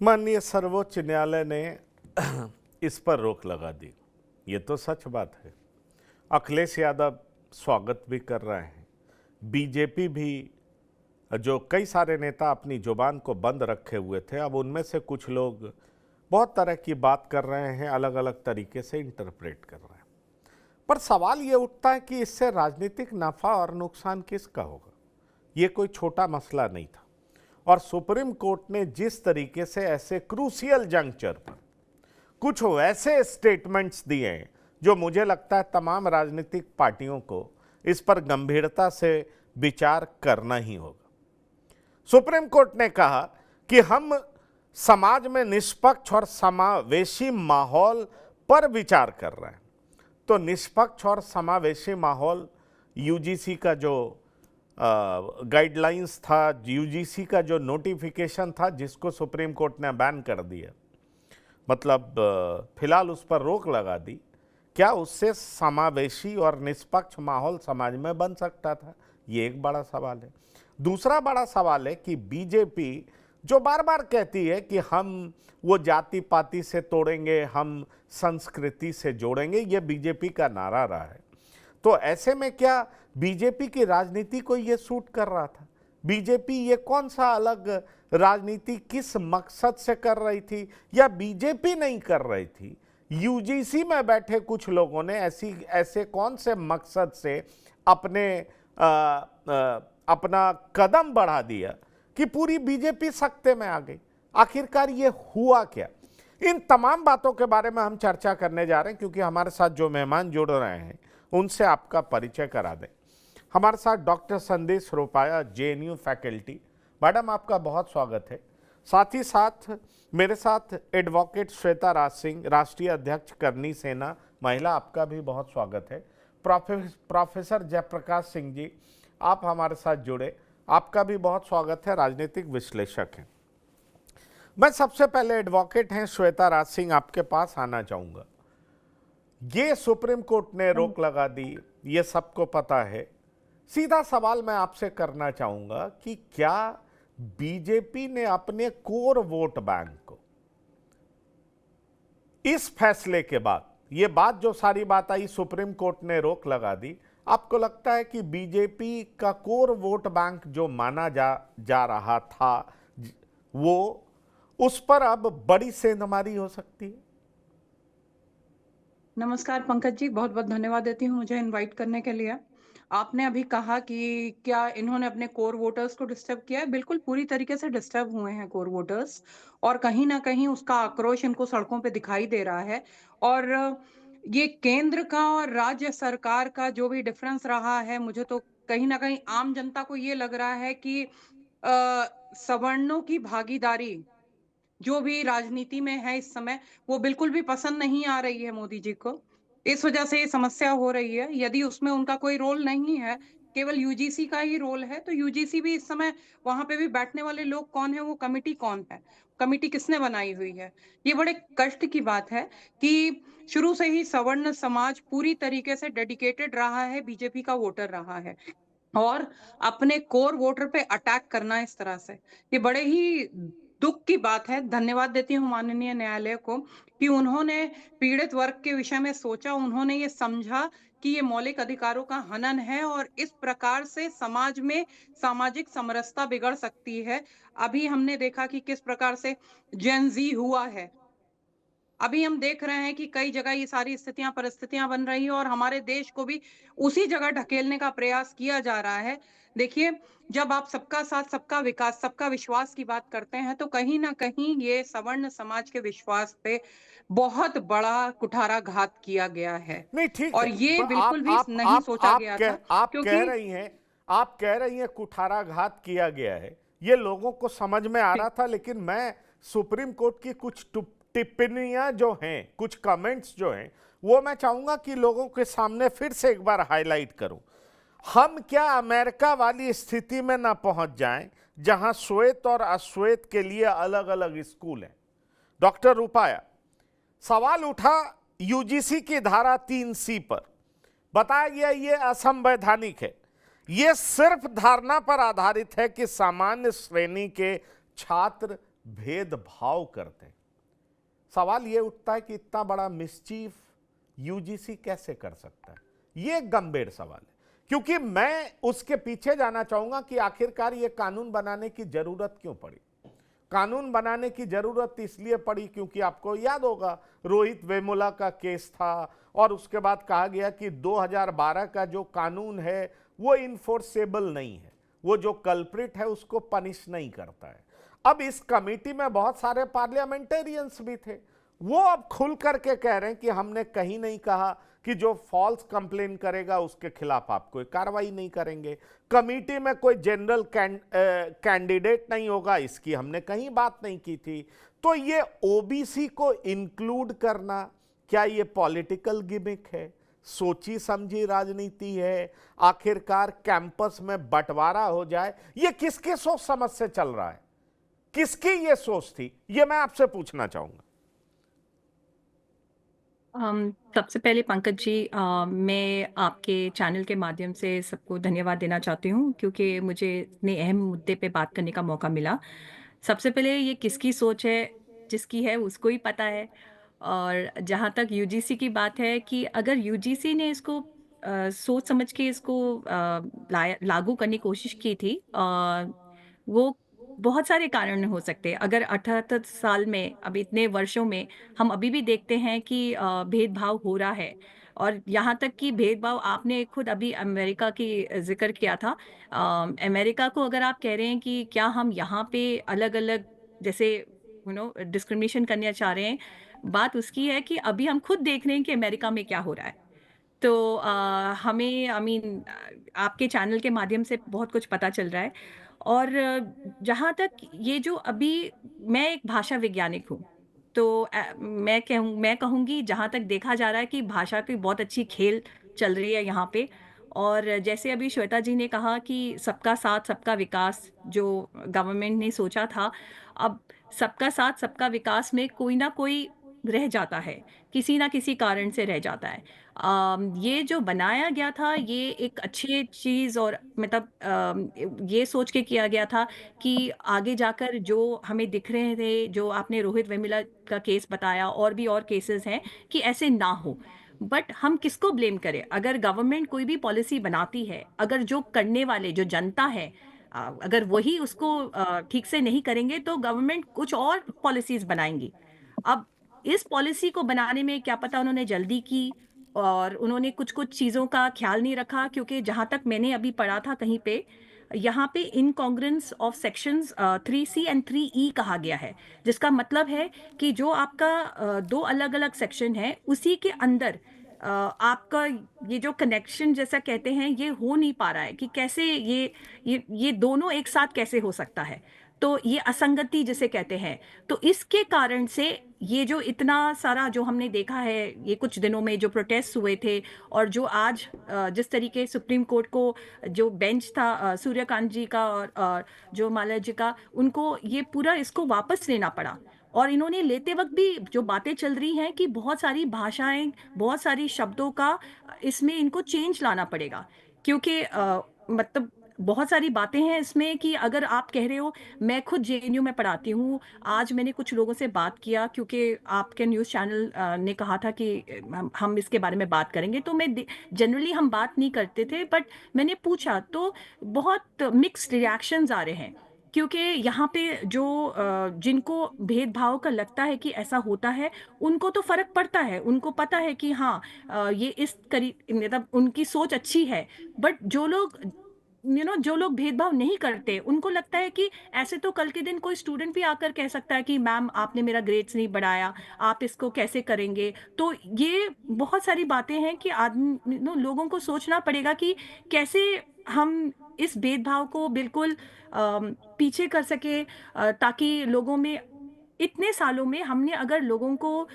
माननीय सर्वोच्च न्यायालय ने इस पर रोक लगा दी। ये तो सच बात है। अखिलेश यादव स्वागत भी कर रहे हैं, बीजेपी भी, जो कई सारे नेता अपनी जुबान को बंद रखे हुए थे, अब उनमें से कुछ लोग बहुत तरह की बात कर रहे हैं, अलग अलग तरीके से इंटरप्रेट कर रहे हैं। पर सवाल ये उठता है कि इससे राजनीतिक नफा और नुकसान किसका होगा। ये कोई छोटा मसला नहीं था और सुप्रीम कोर्ट ने जिस तरीके से ऐसे क्रूशियल जंक्चर पर कुछ वैसे स्टेटमेंट्स दिए हैं जो मुझे लगता है तमाम राजनीतिक पार्टियों को इस पर गंभीरता से विचार करना ही होगा। सुप्रीम कोर्ट ने कहा कि हम समाज में निष्पक्ष और समावेशी माहौल पर विचार कर रहे हैं। तो निष्पक्ष और समावेशी माहौल यूजीसी का जो गाइडलाइंस था, यूजीसी का जो नोटिफिकेशन था जिसको सुप्रीम कोर्ट ने बैन कर दिया, मतलब फिलहाल उस पर रोक लगा दी, क्या उससे समावेशी और निष्पक्ष माहौल समाज में बन सकता था? ये एक बड़ा सवाल है। दूसरा बड़ा सवाल है कि बीजेपी जो बार बार कहती है कि हम वो जाति पाति से तोड़ेंगे, हम संस्कृति से जोड़ेंगे, ये बीजेपी का नारा रहा है। तो ऐसे में क्या बीजेपी की राजनीति को ये सूट कर रहा था? बीजेपी ये कौन सा अलग राजनीति किस मकसद से कर रही थी, या बीजेपी नहीं कर रही थी, यूजीसी में बैठे कुछ लोगों ने ऐसे कौन से मकसद से अपना कदम बढ़ा दिया कि पूरी बीजेपी सख्ते में आ गई? आखिरकार ये हुआ क्या? इन तमाम बातों के बारे में हम चर्चा करने जा रहे हैं, क्योंकि हमारे साथ जो मेहमान जुड़ रहे हैं उनसे आपका परिचय करा दें। हमारे साथ डॉक्टर संदेश रुपाया, जेएनयू फैकल्टी। मैडम, आपका बहुत स्वागत है। साथ ही साथ मेरे साथ एडवोकेट श्वेता राज सिंह, राष्ट्रीय अध्यक्ष करनी सेना महिला, आपका भी बहुत स्वागत है। प्रोफेसर जयप्रकाश सिंह जी, आप हमारे साथ जुड़े, आपका भी बहुत स्वागत है, राजनीतिक विश्लेषक हैं। मैं सबसे पहले एडवोकेट हैं श्वेता राज सिंह, आपके पास आना चाहूँगा। ये सुप्रीम कोर्ट ने रोक लगा दी, ये सबको पता है। सीधा सवाल मैं आपसे करना चाहूँगा कि क्या बीजेपी ने अपने कोर वोट बैंक को इस फैसले के बाद, ये बात जो सारी बात आई सुप्रीम कोर्ट ने रोक लगा दी, आपको लगता है कि बीजेपी का कोर वोट बैंक जो माना जा रहा था वो, उस पर अब बड़ी सेंधमारी हो सकती है? नमस्कार पंकज जी, बहुत बहुत धन्यवाद देती हूँ मुझे इनवाइट करने के लिए। आपने अभी कहा कि क्या इन्होंने अपने कोर वोटर्स को डिस्टर्ब किया है? बिल्कुल पूरी तरीके से डिस्टर्ब हुए हैं कोर वोटर्स, और कहीं न कहीं उसका आक्रोश इनको सड़कों पे दिखाई दे रहा है। और ये केंद्र का और राज्य सरकार का जो भी डिफरेंस रहा है, मुझे तो कहीं न कहीं आम जनता को ये लग रहा है कि सवर्णों की भागीदारी जो भी राजनीति में है इस समय, वो बिल्कुल भी पसंद नहीं आ रही है मोदी जी को। इस वजह से ये समस्या हो रही है। यदि उसमें उनका कोई रोल नहीं है, केवल यूजीसी का ही रोल है, तो यूजीसी भी इस समय वहाँ पे भी बैठने वाले लोग कौन है, वो कमिटी कौन है? कमिटी किसने बनाई हुई है? ये बड़े कष्ट की बात है कि शुरू से ही सवर्ण समाज पूरी तरीके से डेडिकेटेड रहा है, बीजेपी का वोटर रहा है। और अपने कोर वोटर पे अटैक करना इस तरह से, ये बड़े ही दुःख की बात है। धन्यवाद देती हूँ माननीय न्यायालय को कि उन्होंने पीड़ित वर्ग के विषय में सोचा, उन्होंने ये समझा कि ये मौलिक अधिकारों का हनन है और इस प्रकार से समाज में सामाजिक समरसता बिगड़ सकती है। अभी हमने देखा कि किस प्रकार से जेन ज़ी हुआ है। अभी हम देख रहे हैं कि कई जगह ये सारी स्थितियाँ परिस्थितियाँ बन रही हैं और हमारे देश को भी उसी जगह ढकेलने का प्रयास किया जा रहा है। देखिए, जब आप सबका साथ, सबका विकास, सबका विश्वास की बात करते हैं, तो कहीं न कहीं ये सवर्ण समाज के विश्वास पे बहुत बड़ा कुठाराघात किया गया है। नहीं, ठीक और है। ये बिल्कुल भी नहीं सोचा गया था, आप कह क्योंकि रही हैं, आप कह रही हैं कुठाराघात किया गया है, ये लोगों को समझ में आ रहा था। लेकिन मैं सुप्रीम कोर्ट की कुछ टिप्पणियां जो हैं, कुछ कमेंट्स जो हैं, वो मैं चाहूंगा कि लोगों के सामने फिर से एक बार हाईलाइट करूं। हम क्या अमेरिका वाली स्थिति में ना पहुंच जाएं जहां श्वेत और अश्वेत के लिए अलग अलग स्कूल हैं? डॉक्टर रुपाया, सवाल उठा यूजीसी की धारा 3C पर, बताया गया ये असंवैधानिक है। ये सिर्फ धारणा पर आधारित है कि सामान्य श्रेणी के छात्र भेदभाव करते हैं। सवाल ये उठता है कि इतना बड़ा मिसचीफ यूजीसी कैसे कर सकता है। ये एक गंभीर सवाल है, क्योंकि मैं उसके पीछे जाना चाहूंगा कि आखिरकार ये कानून बनाने की जरूरत क्यों पड़ी। कानून बनाने की जरूरत इसलिए पड़ी क्योंकि आपको याद होगा रोहित वेमुला का केस था, और उसके बाद कहा गया कि 2012 का जो कानून है वो इन्फोर्सेबल नहीं है, वो जो कल्प्रिट है उसको पनिश नहीं करता है। अब इस कमेटी में बहुत सारे पार्लियामेंटेरियंस भी थे, वो अब खुल करके कह रहे हैं कि हमने कहीं नहीं कहा कि जो फॉल्स कंप्लेन करेगा उसके खिलाफ आप कोई कार्रवाई नहीं करेंगे, कमेटी में कोई जनरल कैंडिडेट नहीं होगा, इसकी हमने कहीं बात नहीं की थी। तो ये ओबीसी को इंक्लूड करना, क्या ये पॉलिटिकल गिमिक है, सोची समझी राजनीति है, आखिरकार कैंपस में बंटवारा हो जाए, ये किसके सोच समझ से चल रहा है, किसकी ये सोच थी, ये मैं आपसे पूछना चाहूंगा। सबसे पहले पंकज जी, मैं आपके चैनल के माध्यम से सबको धन्यवाद देना चाहती हूँ, क्योंकि मुझे इतने अहम मुद्दे पे बात करने का मौका मिला। सबसे पहले ये किसकी सोच है, जिसकी है उसको ही पता है। और जहाँ तक यूजीसी की बात है, कि अगर यूजीसी ने इसको सोच समझ के इसको लागू करने की कोशिश की थी, वो बहुत सारे कारण हो सकते हैं। अगर 78 साल में, अब इतने वर्षों में, हम अभी भी देखते हैं कि भेदभाव हो रहा है। और यहाँ तक कि भेदभाव, आपने खुद अभी अमेरिका की ज़िक्र किया था। अमेरिका को अगर आप कह रहे हैं कि क्या हम यहाँ पे अलग-अलग, जैसे डिस्क्रिमिनेशन करना चाह रहे हैं, बात उसकी है कि अभी हम खुद देख रहे हैं कि अमेरिका में क्या हो रहा है। तो हमें, आपके चैनल के माध्यम से बहुत कुछ पता चल रहा है। और जहाँ तक ये जो अभी, मैं एक भाषा वैज्ञानिक हूँ, तो मैं कहूँगी, जहाँ तक देखा जा रहा है कि भाषा की बहुत अच्छी खेल चल रही है यहाँ पे। और जैसे अभी श्वेता जी ने कहा कि सबका साथ सबका विकास जो गवर्नमेंट ने सोचा था, अब सबका साथ सबका विकास में कोई ना कोई रह जाता है, किसी ना किसी कारण से रह जाता है। ये जो बनाया गया था, ये एक अच्छी चीज़, और मतलब ये सोच के किया गया था कि आगे जाकर जो हमें दिख रहे थे, जो आपने रोहित वेमुला का केस बताया, और भी और केसेस हैं, कि ऐसे ना हो। बट हम किसको ब्लेम करें? अगर गवर्नमेंट कोई भी पॉलिसी बनाती है, अगर जो करने वाले, जो जनता है, अगर वही उसको ठीक से नहीं करेंगे, तो गवर्नमेंट कुछ और पॉलिसीज़ बनाएँगी। अब इस पॉलिसी को बनाने में क्या पता उन्होंने जल्दी की, और उन्होंने कुछ-कुछ चीज़ों का ख़्याल नहीं रखा, क्योंकि जहाँ तक मैंने अभी पढ़ा था कहीं पे, यहाँ पे इनकॉन्ग्रुएंस of sections 3C and 3E कहा गया है। जिसका मतलब है कि जो आपका 2 अलग-अलग सेक्शन है, उसी के अंदर आपका ये जो कनेक्शन जैसा कहते हैं, ये हो नहीं पा रहा है, कि कैसे ये दोनों एक साथ कैसे हो सकता है? तो ये असंगति जिसे कहते हैं। तो इसके कारण से ये जो इतना सारा जो हमने देखा है, ये कुछ दिनों में जो प्रोटेस्ट हुए थे, और जो आज जिस तरीके सुप्रीम कोर्ट को जो बेंच था, सूर्यकांत जी का और जो माल्या जी का, उनको ये पूरा इसको वापस लेना पड़ा। और इन्होंने लेते वक़्त भी जो बातें चल रही हैं कि बहुत सारी भाषाएँ, बहुत सारी शब्दों का इसमें इनको चेंज लाना पड़ेगा। क्योंकि मतलब बहुत सारी बातें हैं इसमें, कि अगर आप कह रहे हो, मैं खुद जेएनयू में पढ़ाती हूँ। आज मैंने कुछ लोगों से बात किया, क्योंकि आपके न्यूज़ चैनल ने कहा था कि हम इसके बारे में बात करेंगे, तो जनरली हम बात नहीं करते थे, बट मैंने पूछा तो बहुत मिक्स्ड रिएक्शंस आ रहे हैं। क्योंकि यहाँ पे जो जिनको भेदभाव का लगता है कि ऐसा होता है, उनको तो फ़र्क पड़ता है, उनको पता है कि हाँ, ये इस मतलब उनकी सोच अच्छी है। बट जो लोग, जो लोग भेदभाव नहीं करते, उनको लगता है कि ऐसे तो कल के दिन कोई स्टूडेंट भी आकर कह सकता है कि मैम, आपने मेरा ग्रेड्स नहीं बढ़ाया, आप इसको कैसे करेंगे? तो ये बहुत सारी बातें हैं कि आदमी, लोगों को सोचना पड़ेगा कि कैसे हम इस भेदभाव को बिल्कुल पीछे कर सके, ताकि लोगों में, इतने सालों में हमने अगर लोगों को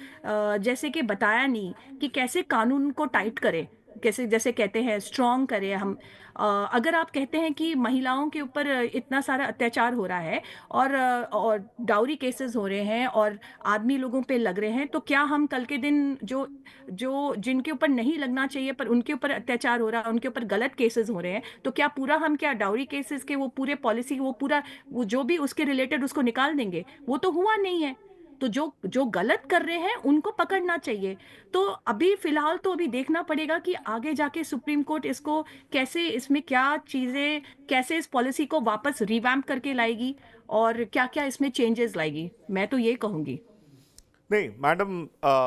जैसे कि बताया नहीं कि कैसे कानून को टाइट करें, कैसे जैसे कहते हैं स्ट्रॉन्ग करें हम। अगर आप कहते हैं कि महिलाओं के ऊपर इतना सारा अत्याचार हो रहा है और डाउरी केसेस हो रहे हैं और आदमी लोगों पे लग रहे हैं, तो क्या हम कल के दिन जो जो जिनके ऊपर नहीं लगना चाहिए पर उनके ऊपर अत्याचार हो रहा है, उनके ऊपर गलत केसेस हो रहे हैं, तो क्या पूरा हम क्या डाउरी केसेस के वो पूरे पॉलिसी वो पूरा वो जो भी उसके रिलेटेड उसको निकाल देंगे? वो तो हुआ नहीं है। तो जो जो गलत कर रहे हैं उनको पकड़ना चाहिए। तो अभी फिलहाल तो अभी देखना पड़ेगा कि आगे जाके सुप्रीम कोर्ट इसको कैसे, इसमें क्या चीजें, कैसे इस पॉलिसी को वापस रिवैम्प करके लाएगी और क्या क्या इसमें चेंजेस लाएगी, मैं तो ये कहूंगी। नहीं मैडम,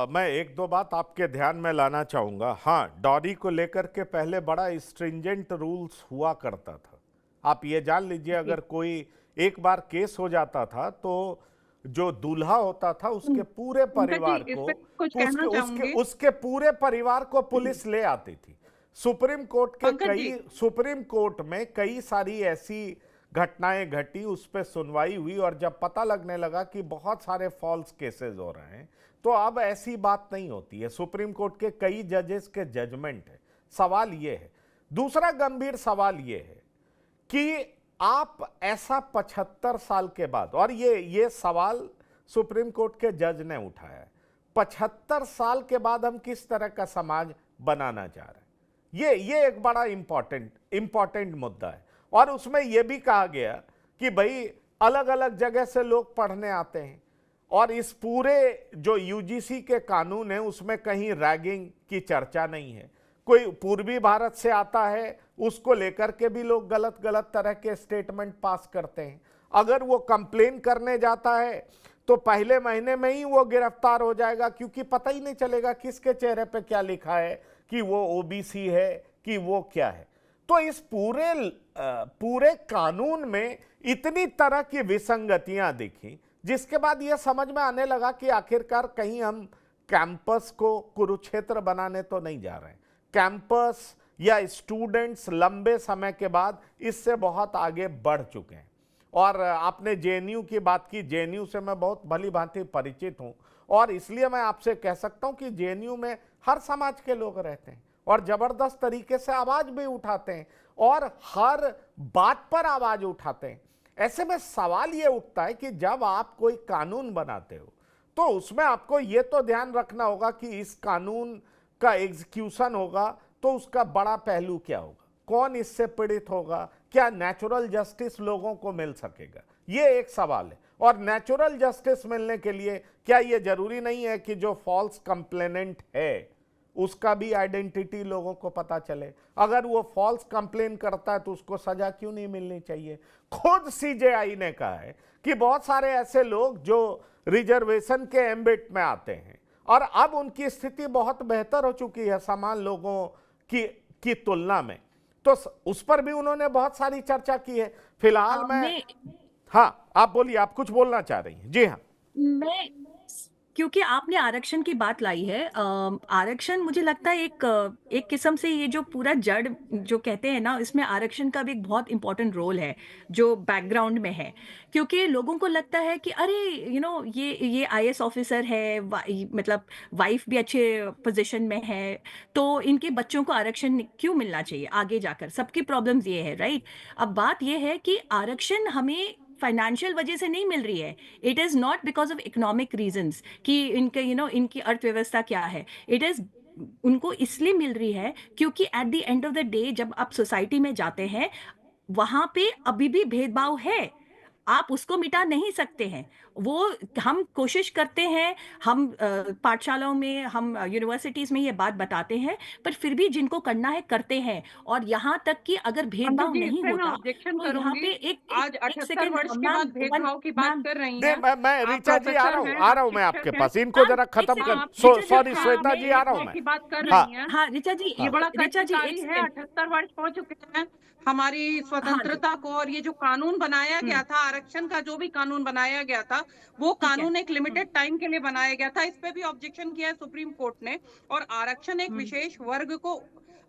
मैं एक दो बात आपके ध्यान में लाना चाहूँगा। हाँ, डॉरी को लेकर के पहले बड़ा स्ट्रिंजेंट रूल्स हुआ करता था। आप ये जान लीजिए, अगर कोई एक बार केस हो जाता था तो जो दूल्हा होता था उसके पूरे परिवार इस को पे कुछ कहना उसके उसके चाहूंगी। उसके पूरे परिवार को पुलिस ले आती थी। पंकज जी, सुप्रीम कोर्ट में कई सारी ऐसी घटनाएं घटी, उस पर सुनवाई हुई और जब पता लगने लगा कि बहुत सारे फॉल्स केसेस हो रहे हैं तो अब ऐसी बात नहीं होती है। सुप्रीम कोर्ट के कई जजेस के जजमेंट है। सवाल ये है, दूसरा गंभीर सवाल ये है कि आप ऐसा 75 साल के बाद, और ये सवाल सुप्रीम कोर्ट के जज ने उठाया है, 75 साल के बाद हम किस तरह का समाज बनाना चाह रहे हैं, ये एक बड़ा इंपॉर्टेंट मुद्दा है। और उसमें यह भी कहा गया कि भाई अलग अलग जगह से लोग पढ़ने आते हैं और इस पूरे जो यूजीसी के कानून है उसमें कहीं रैगिंग की चर्चा नहीं है। कोई पूर्वी भारत से आता है उसको लेकर के भी लोग गलत गलत तरह के स्टेटमेंट पास करते हैं। अगर वो कंप्लेन करने जाता है तो पहले महीने में ही वो गिरफ्तार हो जाएगा, क्योंकि पता ही नहीं चलेगा किसके चेहरे पे क्या लिखा है, कि वो ओबीसी है कि वो क्या है। तो इस पूरे कानून में इतनी तरह की विसंगतियां दिखी, जिसके बाद यह समझ में आने लगा कि आखिरकार कहीं हम कैंपस को कुरुक्षेत्र बनाने तो नहीं जा रहे हैं। कैंपस या स्टूडेंट्स लंबे समय के बाद इससे बहुत आगे बढ़ चुके हैं। और आपने जेएनयू की बात की, जेएनयू से मैं बहुत भली भांति परिचित हूं और इसलिए मैं आपसे कह सकता हूं कि जेएनयू में हर समाज के लोग रहते हैं और जबरदस्त तरीके से आवाज भी उठाते हैं और हर बात पर आवाज उठाते हैं। ऐसे में सवाल यह उठता है कि जब आप कोई कानून बनाते हो तो उसमें आपको यह तो ध्यान रखना होगा कि इस कानून का एग्जीक्यूशन होगा तो उसका बड़ा पहलू क्या होगा, कौन इससे पीड़ित होगा, क्या नेचुरल जस्टिस लोगों को मिल सकेगा, ये एक सवाल है। और नेचुरल जस्टिस मिलने के लिए क्या यह जरूरी नहीं है कि जो फॉल्स कंप्लेनेंट है उसका भी आइडेंटिटी लोगों को पता चले? अगर वो फॉल्स कंप्लेन करता है तो उसको सजा क्यों नहीं मिलनी चाहिए? खुद सीजेआई ने कहा है कि बहुत सारे ऐसे लोग जो रिजर्वेशन के एम्बिट में आते हैं और अब उनकी स्थिति बहुत बेहतर हो चुकी है समान लोगों की तुलना में, तो उस पर भी उन्होंने बहुत सारी चर्चा की है। फिलहाल मैं हाँ, आप बोलिए, आप कुछ बोलना चाह रही हैं? जी हाँ। मैं क्योंकि आपने आरक्षण की बात लाई है, आरक्षण मुझे लगता है एक किस्म से ये जो पूरा जड़ जो कहते हैं ना, इसमें आरक्षण का भी एक बहुत इंपॉर्टेंट रोल है जो बैकग्राउंड में है। क्योंकि लोगों को लगता है कि अरे ये आईएएस ऑफिसर है, मतलब वाइफ भी अच्छे पोजीशन में है, तो इनके बच्चों को आरक्षण क्यों मिलना चाहिए आगे जाकर? सबकी प्रॉब्लम्स ये है, राइट? अब बात ये है कि आरक्षण हमें फाइनेंशियल वजह से नहीं मिल रही है। It is not because of economic reasons कि इनके इनकी अर्थव्यवस्था क्या है। इट इज उनको इसलिए मिल रही है क्योंकि at the end of the day जब आप सोसाइटी में जाते हैं वहां पे अभी भी भेदभाव है, आप उसको मिटा नहीं सकते हैं। वो हम कोशिश करते हैं, हम पाठशालाओं में, हम यूनिवर्सिटीज में ये बात बताते हैं, पर फिर भी जिनको करना है करते हैं। और यहाँ तक कि अगर भेदभाव जी, इस नहीं पे मैं होता ऑब्जेक्शन तो यहाँ करूंगी। पे आज एक 78 सेकेंड वर्ष के मैम, बाद भेदभाव की बात मैम कर रही नहीं, हैं। मैं आप ऋचा जी आ प्रोफेसर हैं, रहा आप हूं मैं आपके शिक्षक हैं। पास, इनको जरा एक खत्म सेकंड, कर। ऋचा जी, सॉरी आप श्वेता जी, आ रहा हूं भेदभाव मैं। की बात कर हाँ रही हैं। हाँ ऋचा जी, ये बड़ा ऋचा जी एक क्रांतिकारी है, सेकंड। 78 वर्ष हो चुके हैं हमारी हाँ जी, स्वतंत्रता को। और ये जो कानून बनाया गया था, आरक्षण का जो भी कानून बनाया गया था, वो ठीक है। कानून एक लिमिटेड टाइम के लिए बनाया गया था। इस पे भी ऑब्जेक्शन किया है सुप्रीम कोर्ट ने। और आरक्षण एक विशेष वर्ग को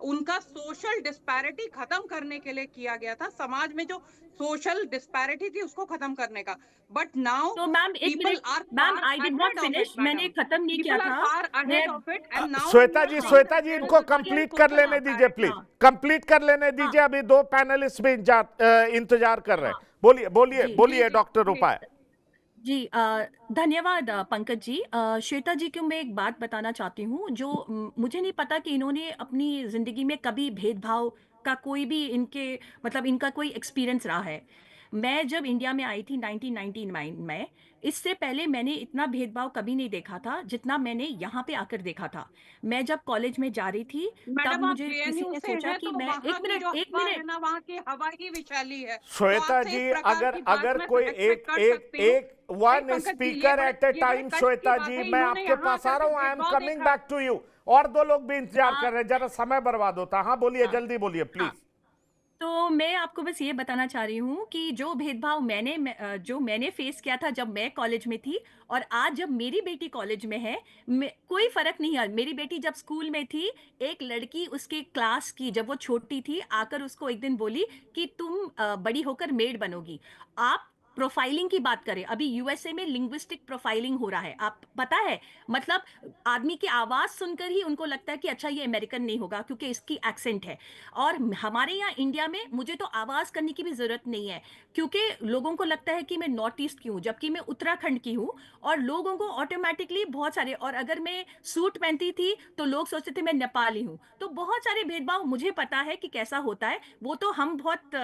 उनका सोशल डिस्पैरिटी खत्म करने के लिए किया गया था, समाज में जो सोशल डिस्पैरिटी थी उसको खत्म करने का। बट नाउ तो मैम एक people minute, are ma'am far I did not ahead of it finish, मैंने मैडम। खत्म नहीं किया पीपल आर था। फार मैं ahead of it and now Shweta ji इनको कंप्लीट कर टोटल लेने दीजिए प्लीज, हाँ कंप्लीट कर लेने हाँ दीजिए, अभी दो पैनलिस्ट भी इंतजार कर रहे हैं। हाँ बोलिए बोलिए जी बोलिए जी डॉक्टर जी रूपाय। जी धन्यवाद पंकज जी। श्वेता जी को मैं एक बात बताना चाहती हूँ जो मुझे नहीं पता कि इन्होंने अपनी जिंदगी में कभी भेदभाव का कोई भी इनके मतलब इनका कोई एक्सपीरियंस रहा है। मैं जब इंडिया में आई थी 1999 में, इससे पहले मैंने इतना भेदभाव कभी नहीं देखा था जितना मैंने यहाँ पे आकर देखा था। मैं जब कॉलेज में जा रही थी तब मैडम, आप मुझे किसी जेएनयू ने से सोचा हैं कि तो मैं वहां की जो एक हवा है मिनट ना, वहां की हवा ही विषैली है, तो श्वेता आपसे इस जी प्रकार अगर की बात अगर मैं कोई एक्सपेक्ट एक कर एक सकती हूँ। एक नहीं one Pankaj ji, speaker eight ए ये बड़े टाइम, कष्ट की श्वेता बात जी है, मैं इन्होंने आपके यहाँ पास आ आकर रहा के हूं, आई एम भेदभाव कमिंग देखा है। Back to you. और दो लोग भी इंतजार हाँ कर रहे हैं, जरा समय बर्बाद होता है। हाँ बोलिए, हाँ जल्दी बोलिए प्लीज। हाँ तो मैं आपको बस ये बताना चाह रही हूँ कि जो भेदभाव जो मैंने फेस किया था जब मैं कॉलेज में थी और आज जब मेरी बेटी कॉलेज में है, कोई फर्क नहीं है। मेरी बेटी जब स्कूल में थी, एक लड़की उसके क्लास की जब वो छोटी थी आकर उसको एक दिन बोली कि तुम बड़ी होकर मेड बनोगी। आप प्रोफाइलिंग की बात करें, अभी यूएसए में लिंग्विस्टिक प्रोफाइलिंग हो रहा है, आप पता है? मतलब आदमी की आवाज सुनकर ही उनको लगता है कि अच्छा ये अमेरिकन नहीं होगा क्योंकि इसकी एक्सेंट है। और हमारे यहाँ इंडिया में मुझे तो आवाज करने की भी जरूरत नहीं है क्योंकि लोगों को लगता है कि मैं नॉर्थ ईस्ट की हूँ जबकि मैं उत्तराखंड की हूँ। और लोगों को ऑटोमेटिकली बहुत सारे, और अगर मैं सूट पहनती थी तो लोग सोचते थे मैं नेपाली हूँ। तो बहुत सारे भेदभाव मुझे पता है कि कैसा होता है। वो तो हम बहुत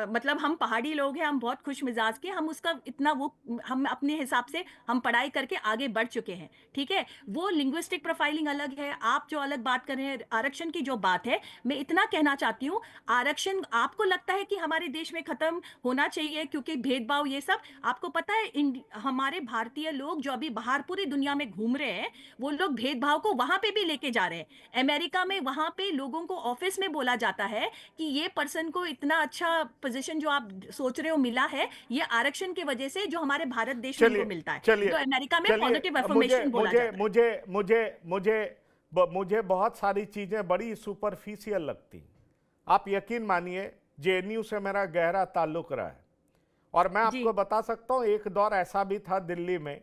मतलब हम पहाड़ी लोग हैं, हम बहुत खुश मिजाज के, हम उसका इतना वो हम अपने हिसाब से हम पढ़ाई करके आगे बढ़ चुके हैं। ठीक है, वो लिंग्विस्टिक प्रोफाइलिंग अलग है, आप जो अलग बात कर रहे हैं आरक्षण की जो बात है, मैं इतना कहना चाहती हूँ। आरक्षण आपको लगता है कि हमारे देश में खत्म होना चाहिए क्योंकि भेदभाव ये सब, आपको पता है हमारे भारतीय लोग जो अभी बाहर पूरी दुनिया में घूम रहे हैं, वो लोग भेदभाव को वहां पे भी लेके जा रहे हैं। अमेरिका में वहां पे लोगों को ऑफिस में बोला जाता है कि ये पर्सन को इतना अच्छा पोजीशन जो आप सोच रहे हो मिला है, ये आरक्षण की वजह से जो हमारे भारत देश में इनको चलिए मिलता है। चलिए तो अमेरिका में चलिए, पॉजिटिव मुझे अफर्मेशन बोला मुझे जाता है। मुझे मुझे मुझे मुझे बहुत सारी चीजें बड़ी सुपरफिशियल लगती। आप यकीन मानिए, जेएनयू से मेरा गहरा ताल्लुक रहा है और मैं जी आपको बता सकता हूं, एक दौर ऐसा भी था दिल्ली में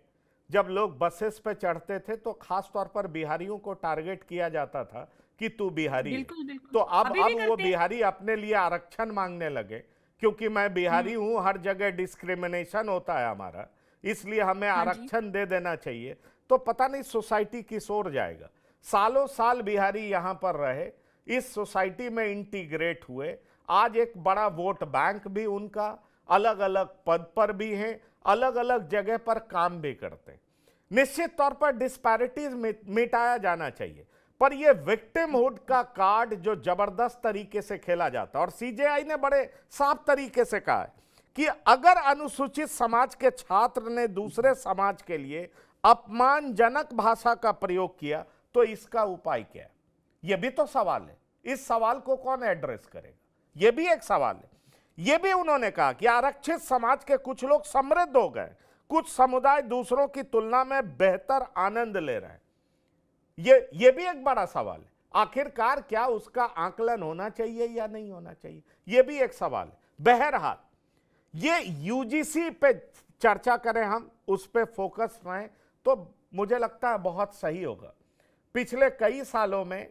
जब लोग बसेस पे चढ़ते थे तो खास तौर पर बिहारियों को टारगेट किया जाता था कि तू बिहारी है। बिल्कुल बिल्कुल, तो अब अभी भी वो करते हैं। बिहारी अपने लिए आरक्षण मांगने लगे, क्योंकि मैं बिहारी हूं, हर जगह डिस्क्रिमिनेशन होता है हमारा, इसलिए हमें हाँ जी आरक्षण दे देना चाहिए। तो पता नहीं सोसाइटी किस ओर जाएगा। सालों साल बिहारी यहां पर रहे, इस सोसाइटी में इंटीग्रेट हुए, आज एक बड़ा वोट बैंक भी उनका, अलग अलग पद पर भी हैं, अलग अलग जगह पर काम भी करते हैं। निश्चित तौर पर डिस्पैरिटीज मिटाया जाना चाहिए, पर यह विक्टिमहुड का कार्ड जो जबरदस्त तरीके से खेला जाता है, और सीजेआई ने बड़े साफ तरीके से कहा है कि अगर अनुसूचित समाज के छात्र ने दूसरे समाज के लिए अपमानजनक भाषा का प्रयोग किया तो इसका उपाय क्या है? यह भी तो सवाल है। इस सवाल को कौन एड्रेस करेगा? यह भी एक सवाल है। यह भी उन्होंने कहा कि आरक्षित समाज के कुछ लोग समृद्ध हो गए, कुछ समुदाय दूसरों की तुलना में बेहतर आनंद ले रहे हैं। ये भी एक बड़ा सवाल है। आखिरकार क्या उसका आकलन होना चाहिए या नहीं होना चाहिए, यह भी एक सवाल है। बहरहाल ये यूजीसी पे चर्चा करें, हम उस पे फोकस रहें तो मुझे लगता है बहुत सही होगा। पिछले कई सालों में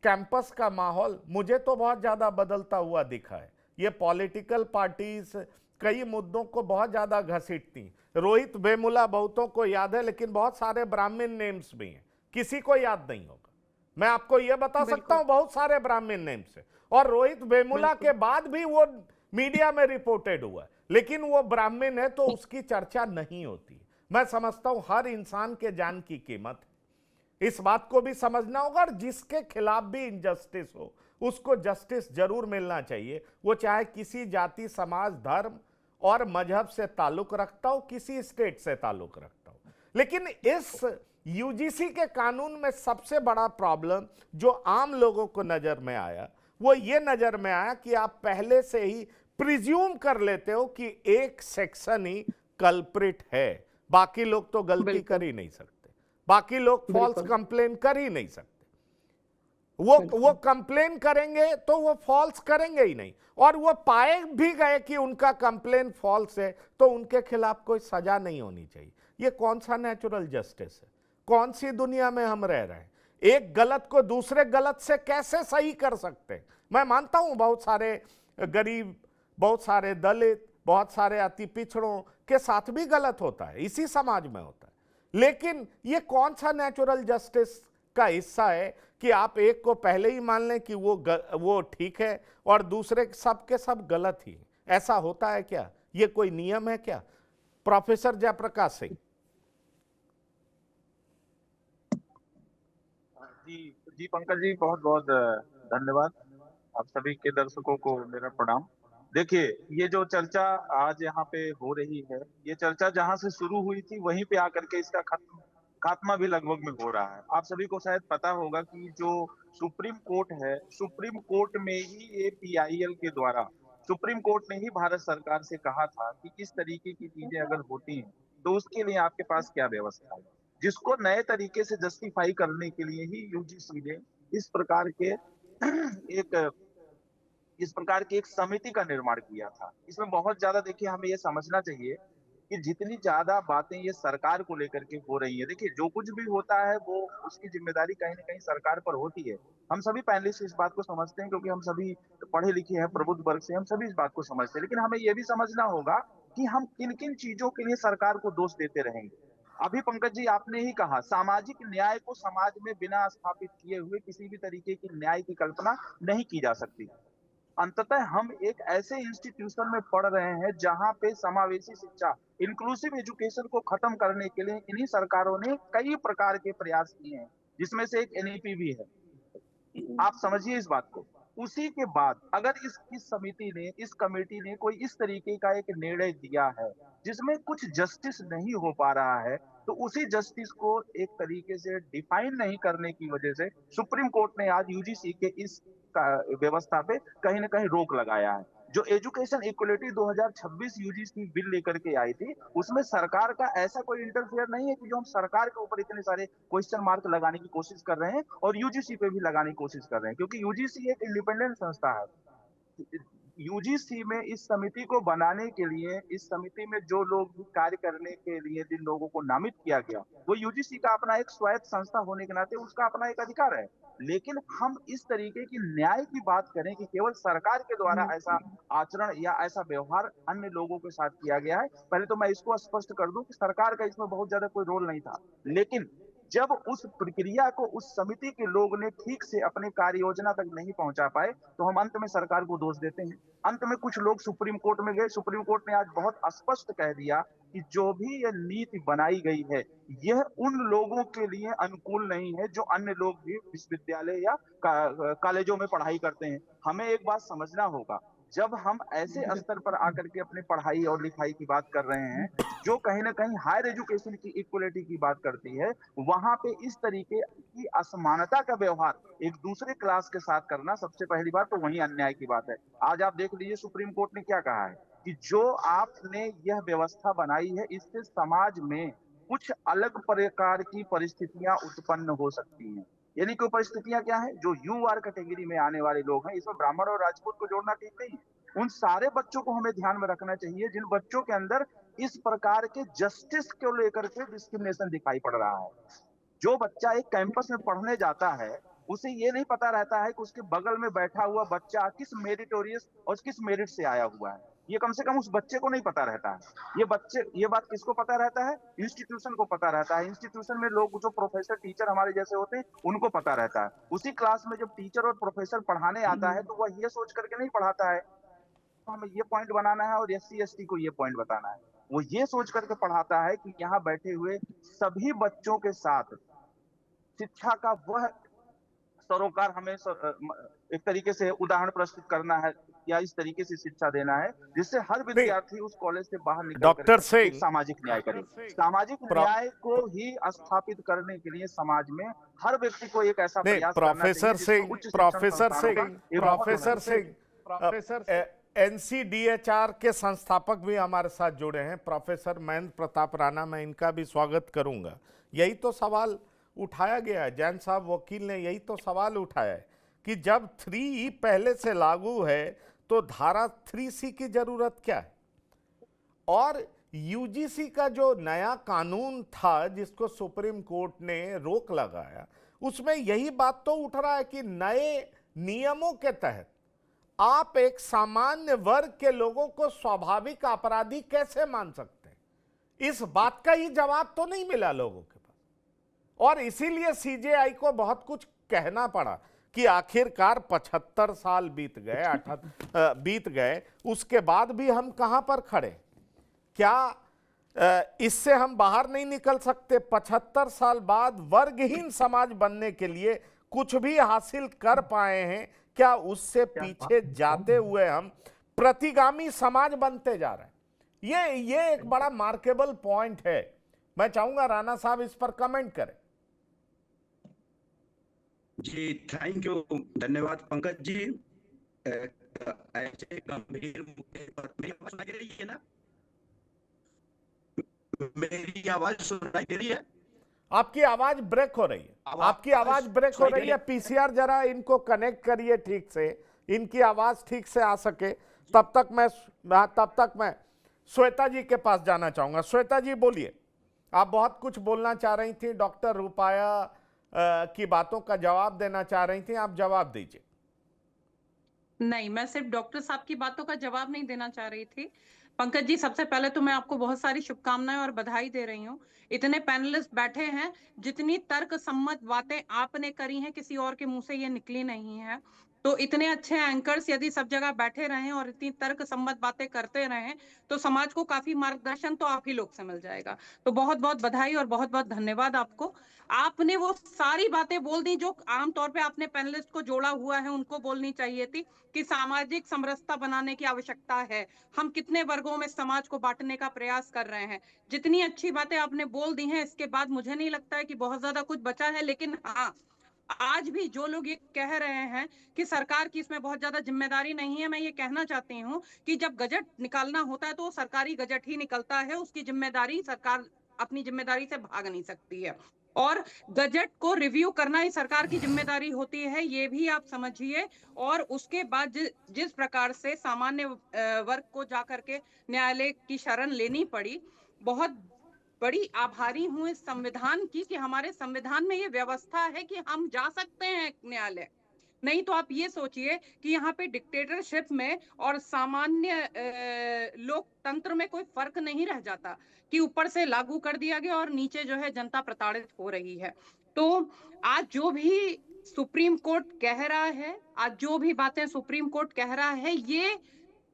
कैंपस का माहौल मुझे तो बहुत ज्यादा बदलता हुआ दिखा है। ये पॉलिटिकल पार्टीज कई मुद्दों को बहुत ज्यादा घसीटती। रोहित वेमुला बहुतों को याद है, लेकिन बहुत सारे ब्राह्मण नेम्स भी हैं, किसी को याद नहीं होगा। मैं आपको यह बता सकता हूं, बहुत सारे ब्राह्मण नेम्स है, और रोहित वेमुला के बाद भी वो मीडिया में रिपोर्टेड हुआ है, लेकिन वो ब्राह्मण है तो उसकी चर्चा नहीं होती। मैं समझता हूं हर इंसान के जान की कीमत है, इस बात को भी समझना होगा, और जिसके खिलाफ भी इनजस्टिस हो उसको जस्टिस जरूर मिलना चाहिए, वो चाहे किसी जाति, समाज, धर्म और मजहब से ताल्लुक रखता हो, किसी स्टेट से ताल्लुक रखता हो। लेकिन इस यूजीसी के कानून में सबसे बड़ा प्रॉब्लम जो आम लोगों को नजर में आया, वो ये नजर में आया कि आप पहले से ही प्रिज्यूम कर लेते हो कि एक सेक्शन ही कल्प्रिट है, बाकी लोग तो गलती कर ही नहीं सकते, बाकी लोग फॉल्स कंप्लेन कर ही नहीं सकते। वो कंप्लेन करेंगे तो वो फॉल्स करेंगे ही नहीं, और वो पाए भी गए कि उनका कंप्लेन फॉल्स है तो उनके खिलाफ कोई सजा नहीं होनी चाहिए। ये कौन सा नेचुरल जस्टिस है? कौन सी दुनिया में हम रह रहे हैं? एक गलत को दूसरे गलत से कैसे सही कर सकते हैं? मैं मानता हूं बहुत सारे गरीब, बहुत सारे दलित, बहुत सारे अति पिछड़ों के साथ भी गलत होता है, इसी समाज में होता है, लेकिन ये कौन सा नेचुरल जस्टिस का हिस्सा है कि आप एक को पहले ही मान लें कि वो ठीक है और दूसरे सब के सब गलत ही? ऐसा होता है क्या? ये कोई नियम है क्या? प्रोफेसर जयप्रकाश सिंह। जी पंकज जी, बहुत बहुत धन्यवाद। आप सभी के दर्शकों को मेरा प्रणाम। देखिए, ये जो चर्चा आज यहाँ पे हो रही है, ये चर्चा जहाँ से शुरू हुई थी वहीं पे आकर के इसका खात्मा भी लगभग में हो रहा है। आप सभी को शायद पता होगा कि जो सुप्रीम कोर्ट है, सुप्रीम कोर्ट में ही ये PIL के द्वारा सुप्रीम कोर्ट ने ही भारत सरकार से कहा था कि इस तरीके की चीजें अगर होती हैं तो उसके लिए आपके पास क्या व्यवस्था है, जिसको नए तरीके से जस्टिफाई करने के लिए ही UGC ने इस प्रकार के एक इस प्रकार की एक समिति का निर्माण किया था। इसमें बहुत ज्यादा देखिए हमें ये समझना चाहिए कि जितनी ज्यादा बातें ये सरकार को लेकर के हो रही है, देखिए जो कुछ भी होता है वो उसकी जिम्मेदारी कहीं ना कहीं सरकार पर होती है। हम सभी पहले से इस बात को समझते हैं क्योंकि हम सभी पढ़े लिखे हैं, प्रबुद्ध वर्ग से, हम सभी इस बात को समझते हैं। लेकिन हमें ये भी समझना होगा कि हम किन किन चीजों के लिए सरकार को दोष देते रहेंगे। अभी पंकज जी आपने ही कहा, सामाजिक न्याय को समाज में बिना स्थापित किए हुए किसी भी तरीके की न्याय की कल्पना नहीं की जा सकती। अंततः हम एक ऐसे इंस्टीट्यूशन में पढ़ रहे हैं जहां पे समावेशी शिक्षा, इंक्लूसिव एजुकेशन को खत्म करने के लिए इन्हीं सरकारों ने कई प्रकार के प्रयास किए हैं, जिसमें से एक NEP भी है। आप समझिए इस बात को। उसी के बाद अगर इस समिति ने, इस कमेटी ने कोई इस तरीके का एक निर्णय दिया है जिसमें कुछ जस्टिस नहीं हो पा रहा है, तो उसी जस्टिस को एक तरीके से डिफाइन नहीं करने की वजह से सुप्रीम कोर्ट ने आज UGC के इस व्यवस्था पे कहीं ना कहीं रोक लगाया है। जो एजुकेशन इक्वलिटी 2026 UGC बिल लेकर के आई थी, उसमें सरकार का ऐसा कोई इंटरफेयर नहीं है कि जो हम सरकार के ऊपर इतने सारे क्वेश्चन मार्क लगाने की कोशिश कर रहे हैं और UGC पे भी लगाने की कोशिश कर रहे हैं, क्योंकि UGC एक इंडिपेंडेंट संस्था है। UGC में इस समिति को बनाने के लिए, इस समिति में जो लोग भी कार्य करने के लिए जिन लोगों को नामित किया गया, वो UGC का अपना एक स्वायत्त संस्था होने के नाते उसका अपना एक अधिकार है। लेकिन हम इस तरीके की न्याय की बात करें कि केवल सरकार के द्वारा ऐसा आचरण या ऐसा व्यवहार अन्य लोगों के साथ किया गया है, पहले तो मैं इसको स्पष्ट कर दूं कि सरकार का इसमें बहुत ज्यादा कोई रोल नहीं था। लेकिन जब उस प्रक्रिया को उस समिति के लोग ने ठीक से अपने कार्य योजना तक नहीं पहुंचा पाए, तो हम अंत में सरकार को दोष देते हैं। अंत में कुछ लोग सुप्रीम कोर्ट में गए, सुप्रीम कोर्ट ने आज बहुत स्पष्ट कह दिया कि जो भी यह नीति बनाई गई है, यह उन लोगों के लिए अनुकूल नहीं है जो अन्य लोग भी विश्वविद्यालय या कॉलेजों में पढ़ाई करते हैं। हमें एक बात समझना होगा, जब हम ऐसे स्तर पर आकर के अपने पढ़ाई और लिखाई की बात कर रहे हैं जो कहीं ना कहीं हायर एजुकेशन की इक्वलिटी की बात करती है, वहां पे इस तरीके की असमानता का व्यवहार एक दूसरे क्लास के साथ करना, सबसे पहली बात तो वही अन्याय की बात है। आज आप देख लीजिए सुप्रीम कोर्ट ने क्या कहा है कि जो आपने यह व्यवस्था बनाई है, इससे समाज में कुछ अलग प्रकार की परिस्थितियां उत्पन्न हो सकती हैं। यानी कि परिस्थितियां क्या है, जो UR कैटेगरी में आने वाले लोग हैं, इसमें ब्राह्मण और राजपूत को जोड़ना ठीक नहीं है। उन सारे बच्चों को हमें ध्यान में रखना चाहिए जिन बच्चों के अंदर इस प्रकार के जस्टिस को लेकर के डिस्क्रिमिनेशन दिखाई पड़ रहा है। जो बच्चा एक कैंपस में पढ़ने जाता है, उसे ये नहीं पता रहता है कि उसके बगल में बैठा हुआ बच्चा किस मेरिटोरियस और किस मेरिट से आया हुआ है। ये कम से कम उस बच्चे को नहीं पता रहता है। ये बात किसको पता रहता है? इंस्टीट्यूशन को पता रहता है। इंस्टीट्यूशन में लोग जो प्रोफेसर टीचर हमारे जैसे होते हैं उनको पता रहता है। उसी क्लास में जब टीचर और प्रोफेसर पढ़ाने आता है तो वह ये सोच करके नहीं पढ़ाता है हमें ये पॉइंट बनाना है और SC ST को ये पॉइंट बताना है। वो ये सोच करके पढ़ाता है कि यहाँ बैठे हुए सभी बच्चों के साथ शिक्षा का वह सरोकार हमें एक तरीके से उदाहरण प्रस्तुत करना है या इस तरीके से शिक्षा देना है जिससे हर विद्यार्थी उस कॉलेज से बाहर निकल डॉक्टर कर सामाजिक न्याय करे। सामाजिक न्याय को ही स्थापित करने के लिए समाज में हर व्यक्ति को एक ऐसा प्रयास करना चाहिए। प्रोफेसर NCDHR के संस्थापक भी हमारे साथ जुड़े हैं, प्रोफेसर महेंद्र प्रताप राणा। मैं इनका भी स्वागत करूंगा। यही तो सवाल उठाया गया है। जैन साहब वकील ने यही तो सवाल उठाया है कि जब 3E पहले से लागू है तो धारा 3C की जरूरत क्या है। और यूजीसी का जो नया कानून था जिसको सुप्रीम कोर्ट ने रोक लगाया, उसमें यही बात तो उठ रहा है कि नए नियमों के तहत आप एक सामान्य वर्ग के लोगों को स्वाभाविक अपराधी कैसे मान सकते हैं। इस बात का ही जवाब तो नहीं मिला लोगों के पास, और इसीलिए सीजेआई को बहुत कुछ कहना पड़ा कि आखिरकार 75 साल बीत गए, उसके बाद भी हम कहां पर खड़े। क्या इससे हम बाहर नहीं निकल सकते? 75 साल बाद वर्गहीन समाज बनने के लिए कुछ भी हासिल कर पाए हैं क्या? उससे पीछे जाते हुए हम प्रतिगामी समाज बनते जा रहे हैं। ये एक बड़ा मार्केबल पॉइंट है। मैं चाहूंगा राणा साहब इस पर कमेंट करें। जी थैंक यू, धन्यवाद पंकज जी। ऐसे गंभीर मुद्दे पर मेरी आवाज सुनाई दे रही है ना? मेरी आवाज सुनाई दे रही है? आपकी आवाज ब्रेक हो रही है, आपकी आवाज ब्रेक हो रही है। पीसीआर जरा इनको कनेक्ट करिए ठीक से, इनकी आवाज ठीक से आ सके। तब तक मैं श्वेता जी के पास जाना चाहूंगा। श्वेता जी बोलिए, आप बहुत कुछ बोलना चाह रही थी, डॉक्टर रूपाया की बातों का जवाब देना चाह रही थी, आप जवाब दीजिए। नहीं, मैं सिर्फ डॉक्टर साहब की बातों का जवाब नहीं देना चाह रही थी। पंकज जी, सबसे पहले तो मैं आपको बहुत सारी शुभकामनाएं और बधाई दे रही हूँ। इतने पैनलिस्ट बैठे हैं, जितनी तर्क सम्मत बातें आपने करी हैं किसी और के मुंह से ये निकली नहीं है। तो इतने अच्छे एंकर्स यदि सब जगह बैठे रहें और इतनी तर्क सम्मत बातें करते रहें तो समाज को काफी मार्गदर्शन तो आप ही लोग से मिल जाएगा। तो बहुत बहुत बधाई और बहुत बहुत धन्यवाद आपको। आपने वो सारी बातें बोल दी जो आमतौर पे आपने पैनलिस्ट को जोड़ा हुआ है उनको बोलनी चाहिए थी, कि सामाजिक समरसता बनाने की आवश्यकता है। हम कितने वर्गों में समाज को बांटने का प्रयास कर रहे हैं। जितनी अच्छी बातें आपने बोल दी हैं, इसके बाद मुझे नहीं लगता है कि बहुत ज्यादा कुछ बचा है। लेकिन हाँ, आज भी जो लोग ये कह रहे हैं कि सरकार की इसमें बहुत ज्यादा जिम्मेदारी नहीं है, मैं ये कहना चाहती हूँ कि जब गजट निकालना होता है तो वो सरकारी गजट ही निकलता है। उसकी जिम्मेदारी, सरकार अपनी जिम्मेदारी से भाग नहीं सकती है, और गजट को रिव्यू करना ही सरकार की जिम्मेदारी होती है, ये भी आप समझिए। और उसके बाद जिस प्रकार से सामान्य वर्ग को जाकर के न्यायालय की शरण लेनी पड़ी, बहुत बड़ी आभारी हूं इस संविधान की कि हमारे संविधान में ये व्यवस्था है कि हम जा सकते हैं न्यायालय। नहीं तो आप ये सोचिए कि यहाँ पे डिक्टेटरशिप में और सामान्य लोकतंत्र में कोई फर्क नहीं रह जाता, कि ऊपर से लागू कर दिया गया और नीचे जो है जनता प्रताड़ित हो रही है। तो आज जो भी सुप्रीम कोर्ट कह रहा है, आज जो भी बातें सुप्रीम कोर्ट कह रहा है,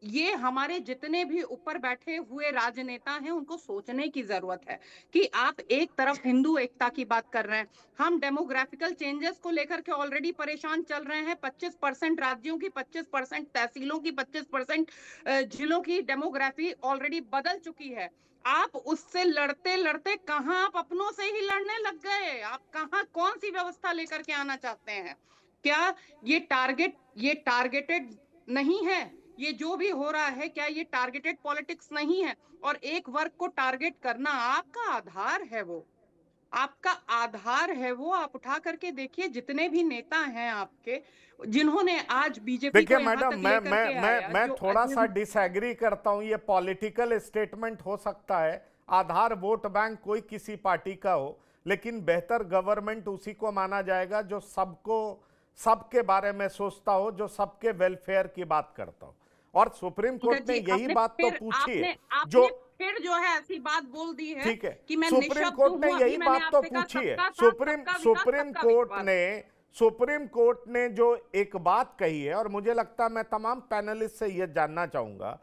ये हमारे जितने भी ऊपर बैठे हुए राजनेता हैं उनको सोचने की जरूरत है कि आप एक तरफ हिंदू एकता की बात कर रहे हैं, हम डेमोग्राफिकल चेंजेस को लेकर के ऑलरेडी परेशान चल रहे हैं। 25% राज्यों की, 25% तहसीलों की, 25% जिलों की डेमोग्राफी ऑलरेडी बदल चुकी है। आप उससे लड़ते लड़ते कहां आप अपनों से ही लड़ने लग गए। आप कहां, कौन सी व्यवस्था लेकर के आना चाहते हैं? क्या ये टारगेटेड नहीं है? ये जो भी हो रहा है, क्या ये टारगेटेड पॉलिटिक्स नहीं है? और एक वर्ग को टारगेट करना आपका आधार है, वो आपका आधार है। वो आप उठा करके देखिए, जितने भी नेता हैं आपके, जिन्होंने आज बीजेपी देखिए को यहाँ मैडम, तक लेकर के आया, मैं जो थोड़ा सा डिसएग्री करता हूं। ये पॉलिटिकल स्टेटमेंट हो सकता है, आधार वोट बैंक कोई किसी पार्टी का हो, लेकिन बेहतर गवर्नमेंट उसी को माना जाएगा जो सबके बारे में सोचता हो, जो सबके वेलफेयर की बात करता हो। और सुप्रीम कोर्ट ने यही बात तो पूछी है, जो फिर जो है ऐसी बात बोल दी है, ठीक है, कि मैं सुप्रीम कोर्ट ने यही बात तो पूछी है। सुप्रीम कोर्ट ने जो एक बात कही है, और मुझे लगता है मैं तमाम पैनलिस्ट से यह जानना चाहूंगा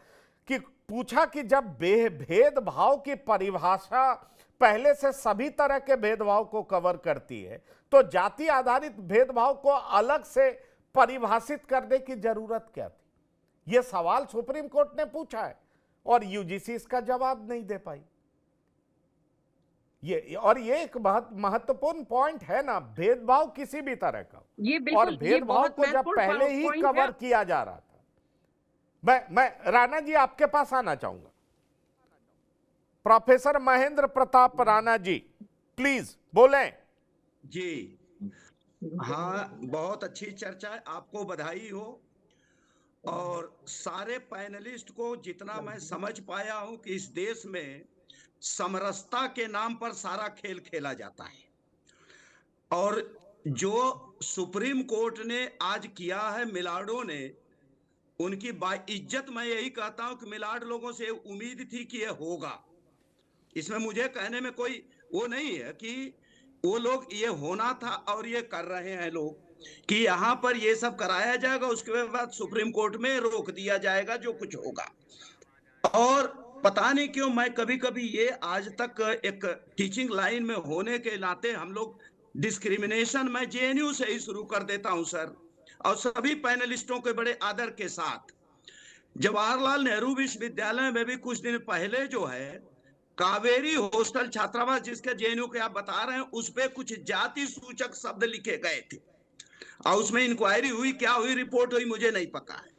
कि पूछा कि जब भेदभाव की परिभाषा पहले से सभी तरह के भेदभाव को कवर करती है, तो जाति आधारित भेदभाव को अलग से परिभाषित करने की जरूरत क्या थी? यह सवाल सुप्रीम कोर्ट ने पूछा है और यूजीसी इसका जवाब नहीं दे पाई। ये एक बहुत महत्वपूर्ण पॉइंट है ना, भेदभाव किसी भी तरह का, और भेदभाव को जब पहले ही कवर किया जा रहा था। मैं राणा जी आपके पास आना चाहूंगा। प्रोफेसर महेंद्र प्रताप राणा जी, प्लीज बोलें। जी हाँ, बहुत अच्छी चर्चा है, आपको बधाई हो। और सारे पैनलिस्ट को जितना मैं समझ पाया हूं कि इस देश में समरसता के नाम पर सारा खेल खेला जाता है। और जो सुप्रीम कोर्ट ने आज किया है मिलाडों ने, उनकी बाइज्जत मैं यही कहता हूं कि मिलाड लोगों से उम्मीद थी कि ये होगा। इसमें मुझे कहने में कोई वो नहीं है कि वो लोग ये होना था और ये कर रहे हैं लोग कि यहाँ पर ये सब कराया जाएगा, उसके बाद सुप्रीम कोर्ट में रोक दिया जाएगा जो कुछ होगा। और पता नहीं क्यों मैं कभी कभी ये आज तक एक टीचिंग लाइन में होने के नाते हम लोग डिस्क्रिमिनेशन मैं जेएनयू से ही शुरू कर देता हूं सर, और सभी पैनलिस्टों के बड़े आदर के साथ। जवाहरलाल नेहरू विश्वविद्यालय में भी कुछ दिन पहले जो है कावेरी हॉस्टल छात्रावास, जिसके जेएनयू के आप बता रहे हैं, उस पे कुछ जाति सूचक शब्द लिखे गए थे और उसमें इंक्वायरी हुई, क्या हुई, रिपोर्ट हुई, मुझे नहीं पता है।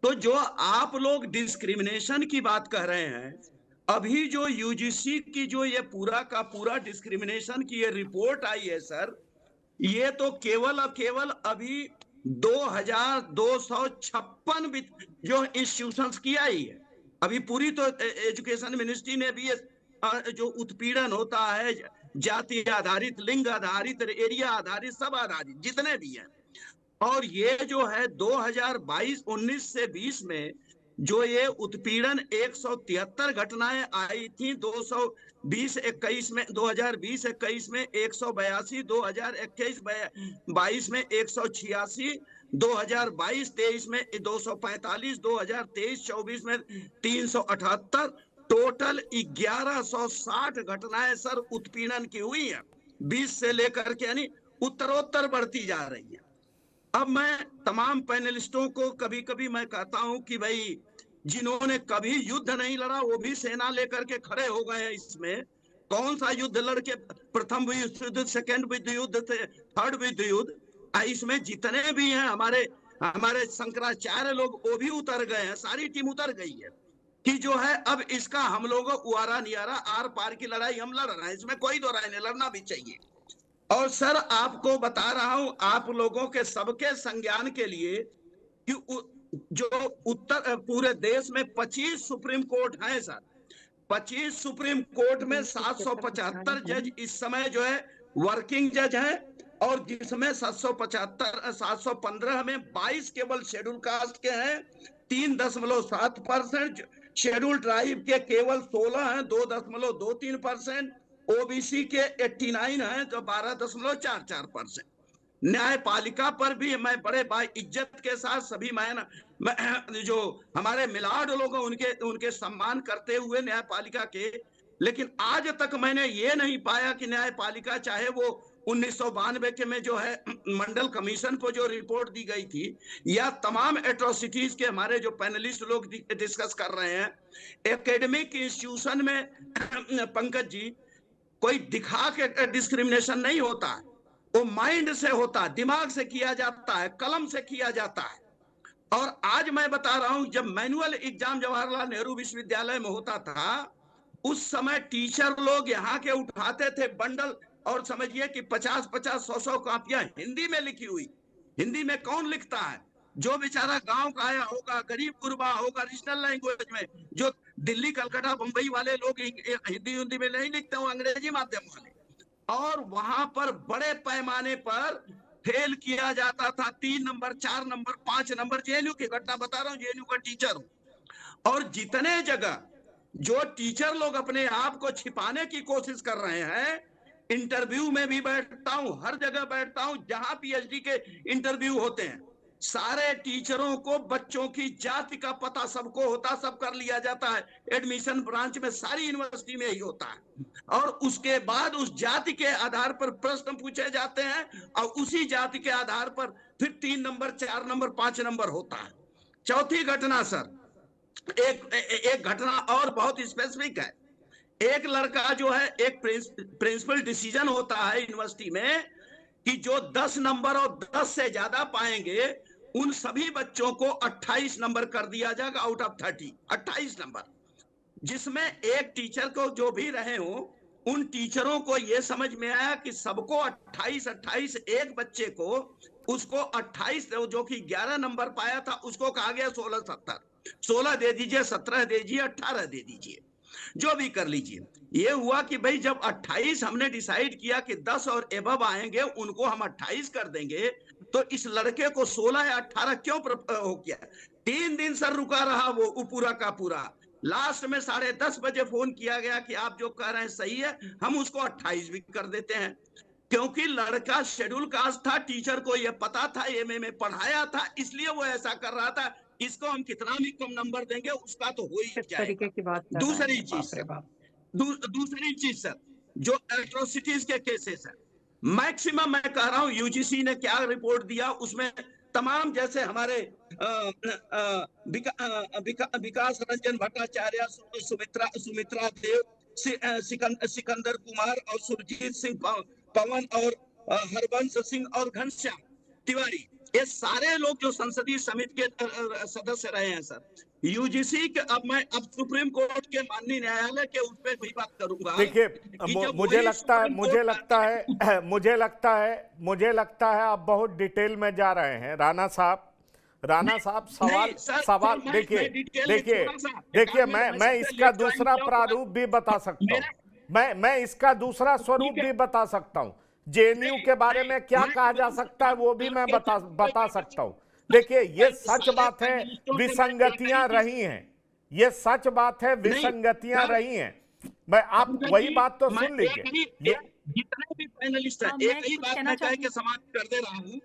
तो जो आप लोग डिस्क्रिमिनेशन की बात कह रहे हैं, अभी जो यूजीसी की जो ये पूरा का पूरा डिस्क्रिमिनेशन की ये रिपोर्ट आई है सर, ये तो केवल अभी 2256 जो इंस्टीट्यूशंस की आई है। अभी पूरी तो एजुकेशन मिनिस्ट्री ने भी जो उत्पीड़न होता है जाति आधारित, लिंग आधारित, एरिया आधारित, सब आधारित जितने भी हैं, और ये जो है 2022-19 से 20 में जो ये उत्पीड़न 173 घटनाएं आई थी, 2020-21 में 182 में 2021-22 में 186, 2022-23 में 245, 2023-24 में 378, टोटल 1160 घटनाएं सर उत्पीड़न की हुई हैं 20 से लेकर के, यानी उत्तरोत्तर बढ़ती जा रही है। अब मैं तमाम पैनलिस्टों को कभी कभी मैं कहता हूं कि भाई जिन्होंने कभी युद्ध नहीं लड़ा वो भी सेना लेकर के खड़े हो गए हैं। इसमें कौन सा युद्ध लड़के, प्रथम विश्व युद्ध, सेकेंड विश्व युद्ध, थर्ड विश्व युद्ध, इसमें जितने भी हैं हमारे शंकराचार्य लोग वो भी उतर गए हैं, सारी टीम उतर गई है कि जो है अब इसका हम लोग उआरा नियारा आर पार की लड़ाई हम लड़ रहे हैं, इसमें कोई दो राय नहीं, लड़ना भी चाहिए। और सर आपको बता रहा हूं, आप लोगों के सबके संज्ञान के लिए कि जो उत्तर पूरे देश में 25 सुप्रीम कोर्ट हैं सर, 25 सुप्रीम कोर्ट में 775 जज इस समय जो है वर्किंग जज हैं, और जिसमें 715 में 22 केवल शेड्यूल कास्ट के हैं, 3.7%, शेड्यूल ट्राइब के केवल 16 हैं, 2.23%, ओबीसी के 89 हैं तो 12.44%। न्यायपालिका पर भी मैं बड़े इज्जत के साथ सभी मैं जो हमारे मिलाड लोग उनके सम्मान करते हुए न्यायपालिका के, लेकिन आज तक मैंने ये नहीं पाया कि न्यायपालिका, चाहे वो 1992 के में जो है मंडल कमीशन को जो रिपोर्ट दी गई थी, या तमाम एट्रोसिटीज के हमारे जो पैनलिस्ट लोग डिस्कस कर रहे हैं, एकेडमिक इंस्टीट्यूशन में पंकज जी कोई दिखा के डिस्क्रिमिनेशन नहीं होता है, वो माइंड से होता है, दिमाग से किया जाता है, कलम से किया जाता है। और आज मैं बता रहा हूं, जब मैनुअल एग्जाम जवाहरलाल नेहरू विश्वविद्यालय में होता था, उस समय टीचर लोग यहाँ के उठाते थे बंडल, और समझिए कि 50-50, 100-100 कापियां हिंदी में लिखी हुई। हिंदी में कौन लिखता है? जो बेचारा गांव का आया होगा, गरीब गुरबा होगा, रीजनल लैंग्वेज में, जो दिल्ली कलकत्ता बंबई वाले लोग हिंदी में नहीं लिखते हो, अंग्रेजी माध्यम वाले, और वहां पर बड़े पैमाने पर फेल किया जाता था। 3 नंबर, 4 नंबर, 5 नंबर, जेएनयू की घटना बता रहा हूं, जेएनयू का टीचर हूं। और जितने जगह जो टीचर लोग अपने आप को छिपाने की कोशिश कर रहे हैं, इंटरव्यू में भी बैठता हूं, हर जगह बैठता हूं जहां पीएचडी के इंटरव्यू होते हैं, सारे टीचरों को बच्चों की जाति का पता सबको होता, सब कर लिया जाता है। एडमिशन ब्रांच में सारी यूनिवर्सिटी में ही होता है, और उसके बाद उस जाति के आधार पर प्रश्न पूछे जाते हैं, और उसी जाति के आधार पर फिर 3 नंबर, 4 नंबर, 5 नंबर होता है। चौथी घटना सर, एक घटना और बहुत स्पेसिफिक है। एक लड़का जो है, एक प्रिंसिपल डिसीजन होता है यूनिवर्सिटी में कि जो 10 नंबर और 10 से ज्यादा पाएंगे उन सभी बच्चों को 28 नंबर कर दिया जाएगा आउट ऑफ 30, 28 नंबर, जिसमें एक टीचर को जो भी रहे हो उन टीचरों को ये समझ में आया कि सबको 28 एक बच्चे को उसको 28 जो कि 11 नंबर पाया था उसको कहा गया 16 दे दीजिए, 17 दे दीजिए, 18 दे दीजिए, जो भी कर लीजिए। ये हुआ कि भाई जब 28 हमने डिसाइड किया कि 10 और एबव आएंगे उनको हम 28 कर देंगे, तो इस लड़के को 16 या 18 क्यों हो गया? 3 दिन सर रुका रहा वो पूरा का पूरा। लास्ट में 10:30 बजे फोन किया गया कि आप जो कह रहे हैं सही है, हम उसको 28 भी कर देते हैं, क्योंकि लड़का शेड्यूल कास्ट था, टीचर को यह पता था, एमए में पढ़ाया था, इसलिए वो ऐसा कर रहा था। इसको हम कितना भी कम नंबर देंगे उसका तो हो ही जाएगा। तरीके की बात कर दूसरी रहे हैं, चीज बाप रे बाप। दूसरी चीज सर, जो एट्रोसिटीज के केसेस है, मैक्सिमम मैं कह रहा हूं यूजीसी ने क्या रिपोर्ट दिया उसमें तमाम, जैसे हमारे विकास रंजन भट्टाचार्य, सुमित्रा देव, सिकंदर कुमार और सुरजीत सिंह पवन और हरबंश सिंह और घनश्याम तिवारी, ये सारे लोग जो संसदीय समिति के सदस्य रहे हैं सर, यूजीसी के अब सुप्रीम कोर्ट के माननीय न्यायालय के उस पर भी बात करूंगा। देखिए मुझे लगता है आप बहुत डिटेल में जा रहे हैं राणा साहब। सवाल देखिए मैं इसका दूसरा प्रारूप भी बता सकता हूँ, मैं इसका दूसरा स्वरूप भी बता सकता हूँ। जेएनयू के बारे में क्या कहा जा सकता है वो भी मैं बता सकता हूँ। देखिए ये सच बात है, विसंगतियां रही हैं, ये सच बात है, विसंगतियां रही हैं। मैं आप वही बात तो सुन लीजिए। जितने भी पैनलिस्ट हैं, एक ही बात मैं कह के समाप्त कर दे रहा हूं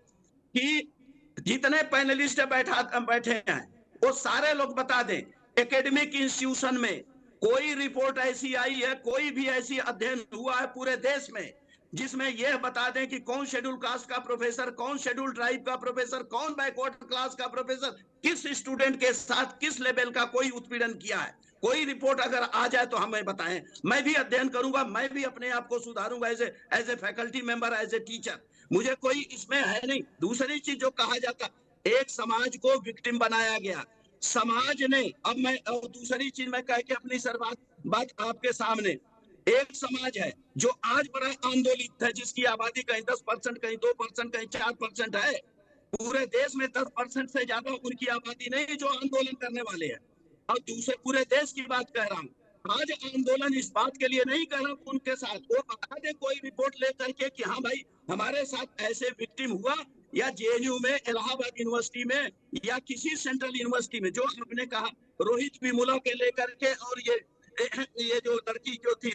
कि जितने पैनलिस्ट बैठे हैं वो सारे लोग बता दें, एकेडमिक इंस्टीट्यूशन में कोई रिपोर्ट ऐसी आई है, कोई भी ऐसी अध्ययन हुआ है पूरे देश में जिसमें यह बता दें कि कौन शेड्यूल कास्ट का प्रोफेसर, कौन शेड्यूल ट्राइब का प्रोफेसर, कौन बैकवर्ड क्लास का प्रोफेसर किस स्टूडेंट के साथ किस लेवल का कोई उत्पीड़न किया है? कोई रिपोर्ट अगर आ जाए तो हमें बताएं, मैं भी अध्ययन करूंगा, मैं भी अपने आप को सुधारूंगा as a faculty member, as a teacher. मुझे कोई इसमें है नहीं। दूसरी चीज जो कहा जाता, एक समाज को विक्टिम बनाया गया, समाज ने, अब मैं दूसरी चीज मैं कह के अपनी सर बात आपके सामने, एक समाज है जो आज बड़ा आंदोलित है, जिसकी आबादी कहीं 10%, कहीं 2%, कहीं 4% है। पूरे देश में 10% से ज्यादा उनकी आबादी नहीं जो आंदोलन करने वाले हैं। और दूसरे पूरे देश की बात कह रहा हूँ। आज आंदोलन इस बात के लिए नहीं कर रहा हूँ उनके साथ, वो बता दे कोई रिपोर्ट लेकर के कि हाँ भाई हमारे साथ ऐसे विक्टिम हुआ, या जेएनयू में, इलाहाबाद यूनिवर्सिटी में, या किसी सेंट्रल यूनिवर्सिटी में, जो आपने कहा रोहित विमुला के लेकर के, और ये जो लड़की जो थी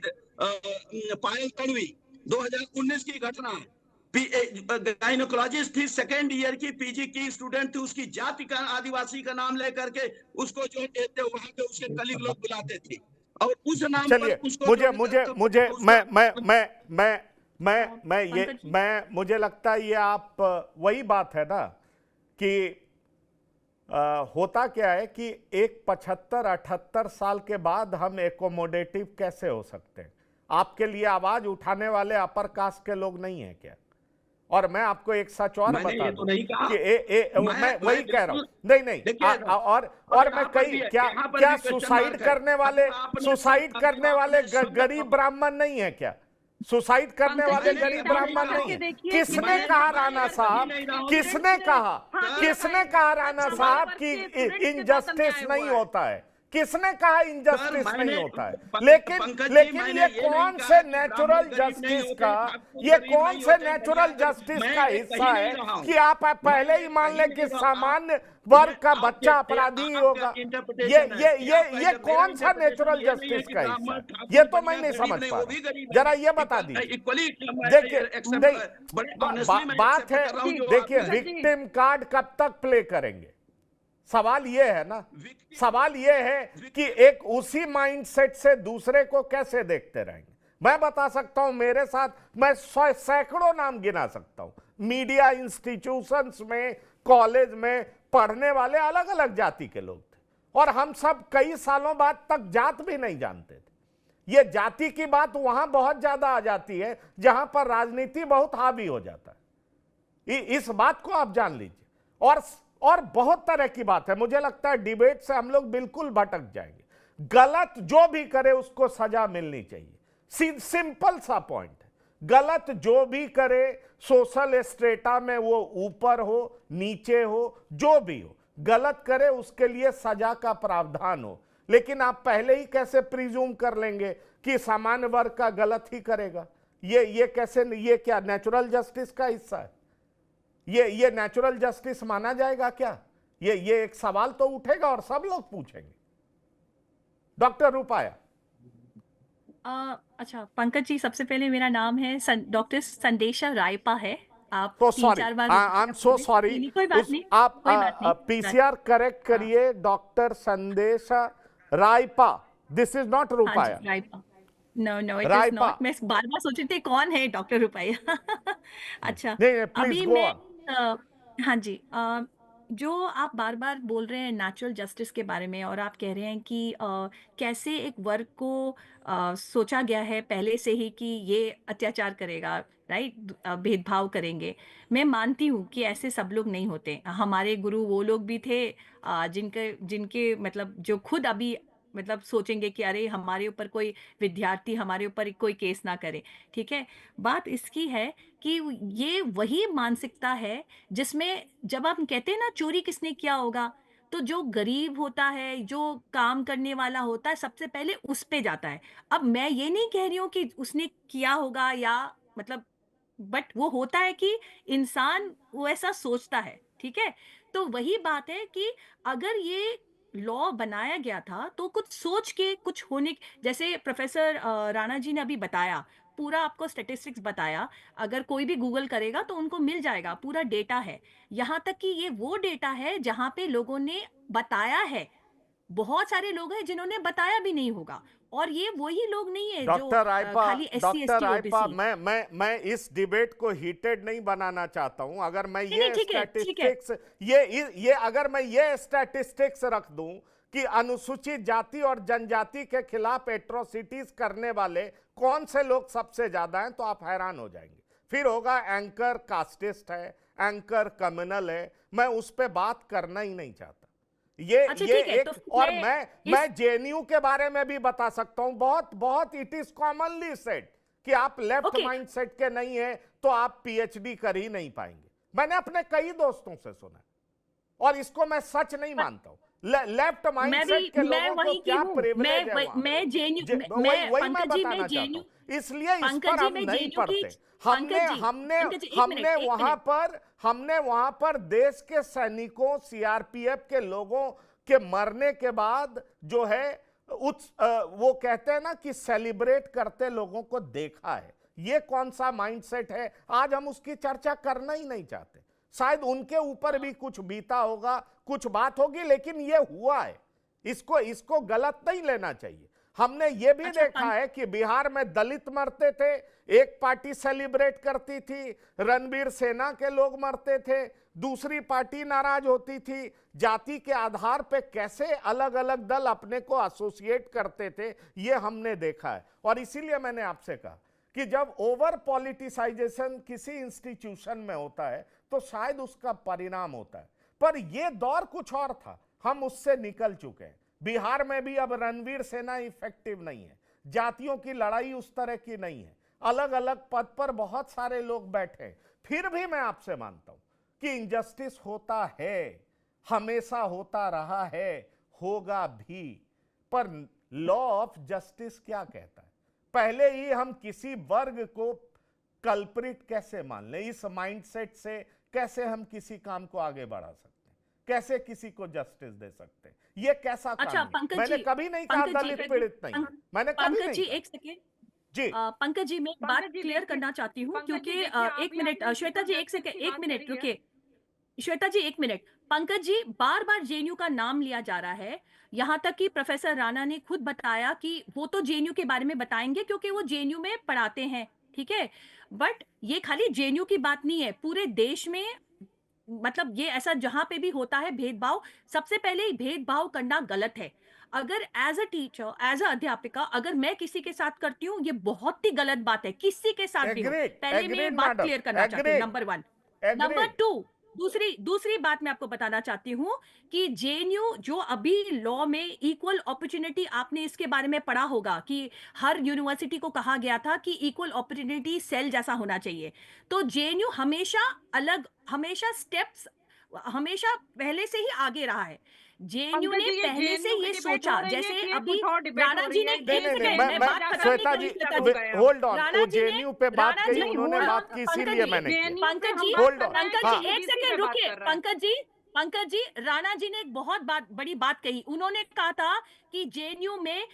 पायल तन्वी, 2019 की घटना है, गायनोकोलॉजिस्ट थी, 2nd ईयर की पीजी की स्टूडेंट थी, उसकी जाति का, आदिवासी का नाम लेकर के उसको जो देते वहां पे उसके कलीग लोग बुलाते थे, और उस नाम पर उसको मुझे लगता है ये आप वही बात है ना कि होता क्या है कि एक 75-78 साल के बाद हम एकोमोडेटिव कैसे हो सकते हैं? आपके लिए आवाज उठाने वाले अपर कास्ट के लोग नहीं है क्या? और मैं आपको एक सच और बता दूं कि मैं वही कह रहा हूं, नहीं और मैं क्या सुसाइड करने वाले गरीब ब्राह्मण नहीं है क्या? सुसाइड करने वाले गरीब ब्राह्मण नहीं है। किसने कहा राणा साहब, किसने कहा राणा साहब कि इनजस्टिस नहीं होता है? किसने कहा इनजस्टिस नहीं होता है? लेकिन ये कौन से नेचुरल जस्टिस का हिस्सा है कि आप पहले ही मान ले कि सामान्य वर्ग का बच्चा अपराधी होगा? ये कौन सा नेचुरल जस्टिस का हिस्सा है? ये तो मैं नहीं समझ पा रहा, जरा ये बता दीजिए। देखिए बात है, देखिए विक्टिम कार्ड कब तक प्ले करेंगे? सवाल ये है ना, सवाल ये है कि एक उसी माइंडसेट से दूसरे को कैसे देखते रहेंगे? मैं बता सकता हूं, मेरे साथ मैं सैकड़ों नाम गिना सकता हूं, मीडिया इंस्टीट्यूशंस में, कॉलेज में पढ़ने वाले अलग अलग जाति के लोग थे, और हम सब कई सालों बाद तक जात भी नहीं जानते थे। ये जाति की बात वहां बहुत ज्यादा आ जाती है जहां पर राजनीति बहुत हावी हो जाता है। इस बात को आप जान लीजिए। और बहुत तरह की बात है, मुझे लगता है डिबेट से हम लोग बिल्कुल भटक जाएंगे। गलत जो भी करे उसको सजा मिलनी चाहिए, सिंपल सा पॉइंट है। गलत जो भी करे, सोशल स्ट्रेटा में वो ऊपर हो नीचे हो जो भी हो, गलत करे उसके लिए सजा का प्रावधान हो। लेकिन आप पहले ही कैसे प्रिज्यूम कर लेंगे कि सामान्य वर्ग का गलत ही करेगा? ये कैसे? ये क्या नेचुरल जस्टिस का हिस्सा है? ये नेचुरल जस्टिस माना जाएगा क्या? ये एक सवाल तो उठेगा और सब लोग पूछेंगे। डॉक्टर रुपाया। अच्छा पंकज जी, सबसे पहले मेरा नाम है डॉक्टर संदेशा रायपा है। आप तो 3-4 sorry, bar I am so sorry. कोई बात नहीं, आप कोई बात नहीं। पीसीआर करेक्ट करिए, डॉक्टर संदेशा रायपा, दिस इज नॉट हाँ रुपाया। जी, रायपा। नो नो, इट इज रायपा। नॉट। मैं बार बार सोच रही थी कौन है डॉक्टर रुपैया। अच्छा, नहीं, प्लीज अभी गो मैं ऑन। हाँ जी, जो आप बार बार बोल रहे हैं नेचुरल जस्टिस के बारे में, और आप कह रहे हैं कि कैसे एक वर्ग को सोचा गया है पहले से ही कि ये अत्याचार करेगा, राइट, भेदभाव करेंगे। मैं मानती हूँ कि ऐसे सब लोग नहीं होते। हमारे गुरु वो लोग भी थे जिनके जिनके मतलब जो खुद अभी मतलब सोचेंगे कि अरे हमारे ऊपर कोई विद्यार्थी हमारे ऊपर कोई केस ना करे। ठीक है, बात इसकी है कि ये वही मानसिकता है जिसमें जब आप कहते हैं ना चोरी किसने किया होगा, तो जो गरीब होता है, जो काम करने वाला होता है, सबसे पहले उस पे जाता है। अब मैं ये नहीं कह रही हूँ कि उसने किया होगा या मतलब, बट वो होता है कि इंसान वो ऐसा सोचता है। ठीक है, तो वही बात है कि अगर ये लॉ बनाया गया था तो कुछ सोच के कुछ होने, जैसे प्रोफेसर राणा जी ने अभी बताया, पूरा आपको स्टैटिस्टिक्स बताया। अगर कोई भी गूगल करेगा तो उनको मिल जाएगा, पूरा डेटा है। यहाँ तक कि ये वो डेटा है जहाँ पे लोगों ने बताया है। बहुत सारे लोग हैं जिन्होंने बताया भी नहीं होगा, और ये वही लोग नहीं है जो डॉक्टर रायपा, खाली SC डॉक्टर ST रायपा, OBC। मैं इस डिबेट को हीटेड नहीं बनाना चाहता हूं। अगर मैं नहीं, ये नहीं, ठीक है, ठीक है। स्टैटिस्टिक्स ये अगर मैं ये स्टैटिस्टिक्स रख दूं कि अनुसूचित जाति और जनजाति के खिलाफ एट्रोसिटीज करने वाले कौन से लोग सबसे ज्यादा हैं, तो आप हैरान हो जाएंगे। फिर होगा एंकर कास्टिस्ट है, एंकर कम्युनल है, मैं उस पे बात करना ही नहीं चाहता। अच्छा, ये ठीक है, एक, तो और मैं मैं जेएनयू के बारे में भी बता सकता हूं। बहुत इट इज कॉमनली सेड कि आप लेफ्ट ओके। माइंडसेट के नहीं है तो आप पीएचडी कर ही नहीं पाएंगे। मैंने अपने कई दोस्तों से सुना, और इसको मैं सच नहीं मानता हूं। लेफ्ट माइंडसेट के मैं लोगों को वही की क्या हूँ। प्रिविलेज है वहां मैं पे? जेएनयू वही मैं पंकज जी, बताना मैं चाहता जेएनयू हूं। इसलिए इस पंकज पर जी, हम मैं नहीं जेएनयू की पढ़ते। हमने पंकज जी, हमने पंकज जी, एक हमने मिनट, एक मिनट। हमने वहां पर देश के सैनिकों, सीआरपीएफ के लोगों के मरने के बाद जो है वो कहते हैं ना कि सेलिब्रेट करते लोगों को देखा है। ये कौन सा माइंडसेट है? आज हम उसकी चर्चा करना ही नहीं चाहते। शायद उनके ऊपर भी कुछ बीता होगा, कुछ बात होगी, लेकिन ये हुआ है। इसको गलत नहीं लेना चाहिए। हमने ये भी देखा है कि बिहार में दलित मरते थे, एक पार्टी सेलिब्रेट करती थी, रणबीर सेना के लोग मरते थे, दूसरी पार्टी नाराज होती थी। जाति के आधार पे कैसे अलग अलग दल अपने को एसोसिएट करते थे, ये हमने देखा है। और इसीलिए मैंने आपसे कहा कि जब ओवर पॉलिटिसाइजेशन किसी इंस्टीट्यूशन में होता है तो शायद उसका परिणाम होता है। पर यह दौर कुछ और था, हम उससे निकल चुके हैं। बिहार में भी अब रणवीर सेना इफेक्टिव नहीं है, जातियों की लड़ाई उस तरह की नहीं है, अलग अलग पद पर बहुत सारे लोग बैठे हैं। फिर भी मैं आपसे मानता हूं कि इनजस्टिस होता है, हमेशा होता रहा है, होगा भी। पर लॉ ऑफ जस्टिस क्या कहता है? पहले ही हम किसी वर्ग को कल्प्रिट कैसे मान लें? इस माइंडसेट से कैसे हम किसी काम को आगे बढ़ा सकते हैं? कैसे किसी को जस्टिस दे सकते हैं? ये कैसा अच्छा, काम है? मैंने कभी नहीं कहा दलित पीड़ित नहीं है। मैंने कभी पंकज जी, नहीं एक सेकेंड जी। पंकज जी, मैं एक बात क्लियर करना चाहती हूँ, क्योंकि एक मिनट श्वेता जी, एक सेकेंड, एक मिनट रुकिए। श्वेता जी, एक मिनट। पंकज जी, बार बार जेएनयू का नाम लिया जा रहा है। यहाँ तक कि प्रोफेसर राणा ने खुद बताया कि वो तो जेएनयू के बारे में बताएंगे क्योंकि वो जेएनयू में पढ़ाते हैं। ठीक है, बट ये खाली जेएनयू की बात नहीं है, पूरे देश में मतलब ये ऐसा जहां पे भी होता है भेदभाव, सबसे पहले ही भेदभाव करना गलत है। अगर as a teacher, as a अध्यापिका, अगर मैं किसी के साथ करती हूँ, ये बहुत ही गलत बात है, किसी के साथ भी हो। Agreed, पहले मैं ये agreed, बात madam, क्लियर करना चाहती हूँ, agreed, नंबर 1। agreed. नंबर 2, दूसरी बात मैं आपको बताना चाहती हूँ कि जेएनयू जो अभी लॉ में इक्वल अपॉर्चुनिटी, आपने इसके बारे में पढ़ा होगा कि हर यूनिवर्सिटी को कहा गया था कि इक्वल अपॉर्चुनिटी सेल जैसा होना चाहिए। तो जेएनयू हमेशा स्टेप्स, हमेशा पहले से ही आगे रहा है। जेएनयू पंकज ने जी, ये पहले से जेएनयू की ये डिबेट हो सोचा, रही है जैसे कि ये अभी कुछ और डिबेट राणा हो जी रही ने, है? नहीं एक नहीं नहीं, सेकंड, मैं बात खत्म नहीं श्वेता करी, जी, श्वेता हो गए हम। होल्ड ऑन, राणा वो जी ने, जेएनयू पे बात राणा कही, जी, उन्होंने हाँ, बात की, पंकज इसीलिए जी, मैंने की। जेएनयू पे पंकज हम जी, बात Hold कर on, रहे हैं पंकज कि हाँ। जी, एक ओबीसी सेकंड पे बात रुकिए। कर रहे हैं। पंकज जी, राणा जी ने एक बहुत बड़ी बात कही। उन्होंने कहा था कि जेएनयू में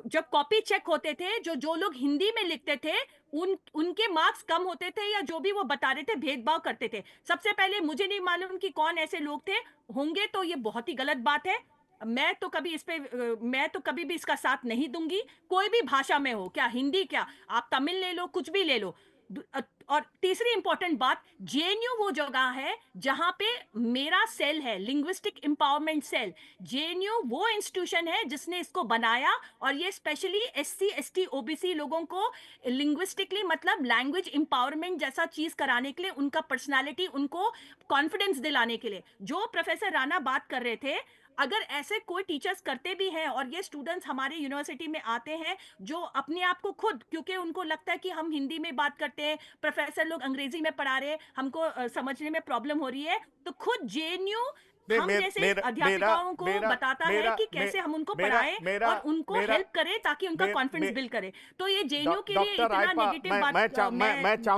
जब कॉपी चेक होते थे, जो लोग हिंदी में लिखते थे उनके मार्क्स कम होते थे, या जो भी वो बता रहे थे भेदभाव करते थे। सबसे पहले मुझे नहीं मालूम कि कौन ऐसे लोग थे, होंगे तो ये बहुत ही गलत बात है। मैं तो कभी भी इसका साथ नहीं दूंगी, कोई भी भाषा में हो, क्या हिंदी, क्या आप तमिल ले लो, कुछ भी ले लो। और तीसरी इंपॉर्टेंट बात, जेएनयू वो जगह है जहां पे मेरा सेल है, लिंग्विस्टिक एम्पावरमेंट सेल। जेएनयू वो इंस्टीट्यूशन है जिसने इसको बनाया, और ये स्पेशली एससी एसटी ओबीसी लोगों को लिंग्विस्टिकली, मतलब लैंग्वेज एम्पावरमेंट जैसा चीज कराने के लिए, उनका पर्सनालिटी, उनको कॉन्फिडेंस दिलाने के लिए जो प्रोफेसर राणा बात कर रहे थे। अगर ऐसे कोई टीचर्स करते भी हैं, और ये स्टूडेंट्स हमारे यूनिवर्सिटी में आते हैं जो अपने आप को खुद, क्योंकि उनको लगता है कि हम हिंदी में बात करते हैं, प्रोफेसर लोग अंग्रेजी में पढ़ा रहे हैं, हमको समझने में प्रॉब्लम हो रही है, तो खुद जेएनयू नहीं, हम जैसे मेरा अध्यापिकाओं को बताता है कि कैसे हम उनको पढ़ाएं और उनको हेल्प करें ताकि उनका कॉन्फिडेंस बिल्ड करे। तो ये जेएनयू के लिए डॉक्टर इतना आयपा, नेगेटिव बात मैं चाहूंगा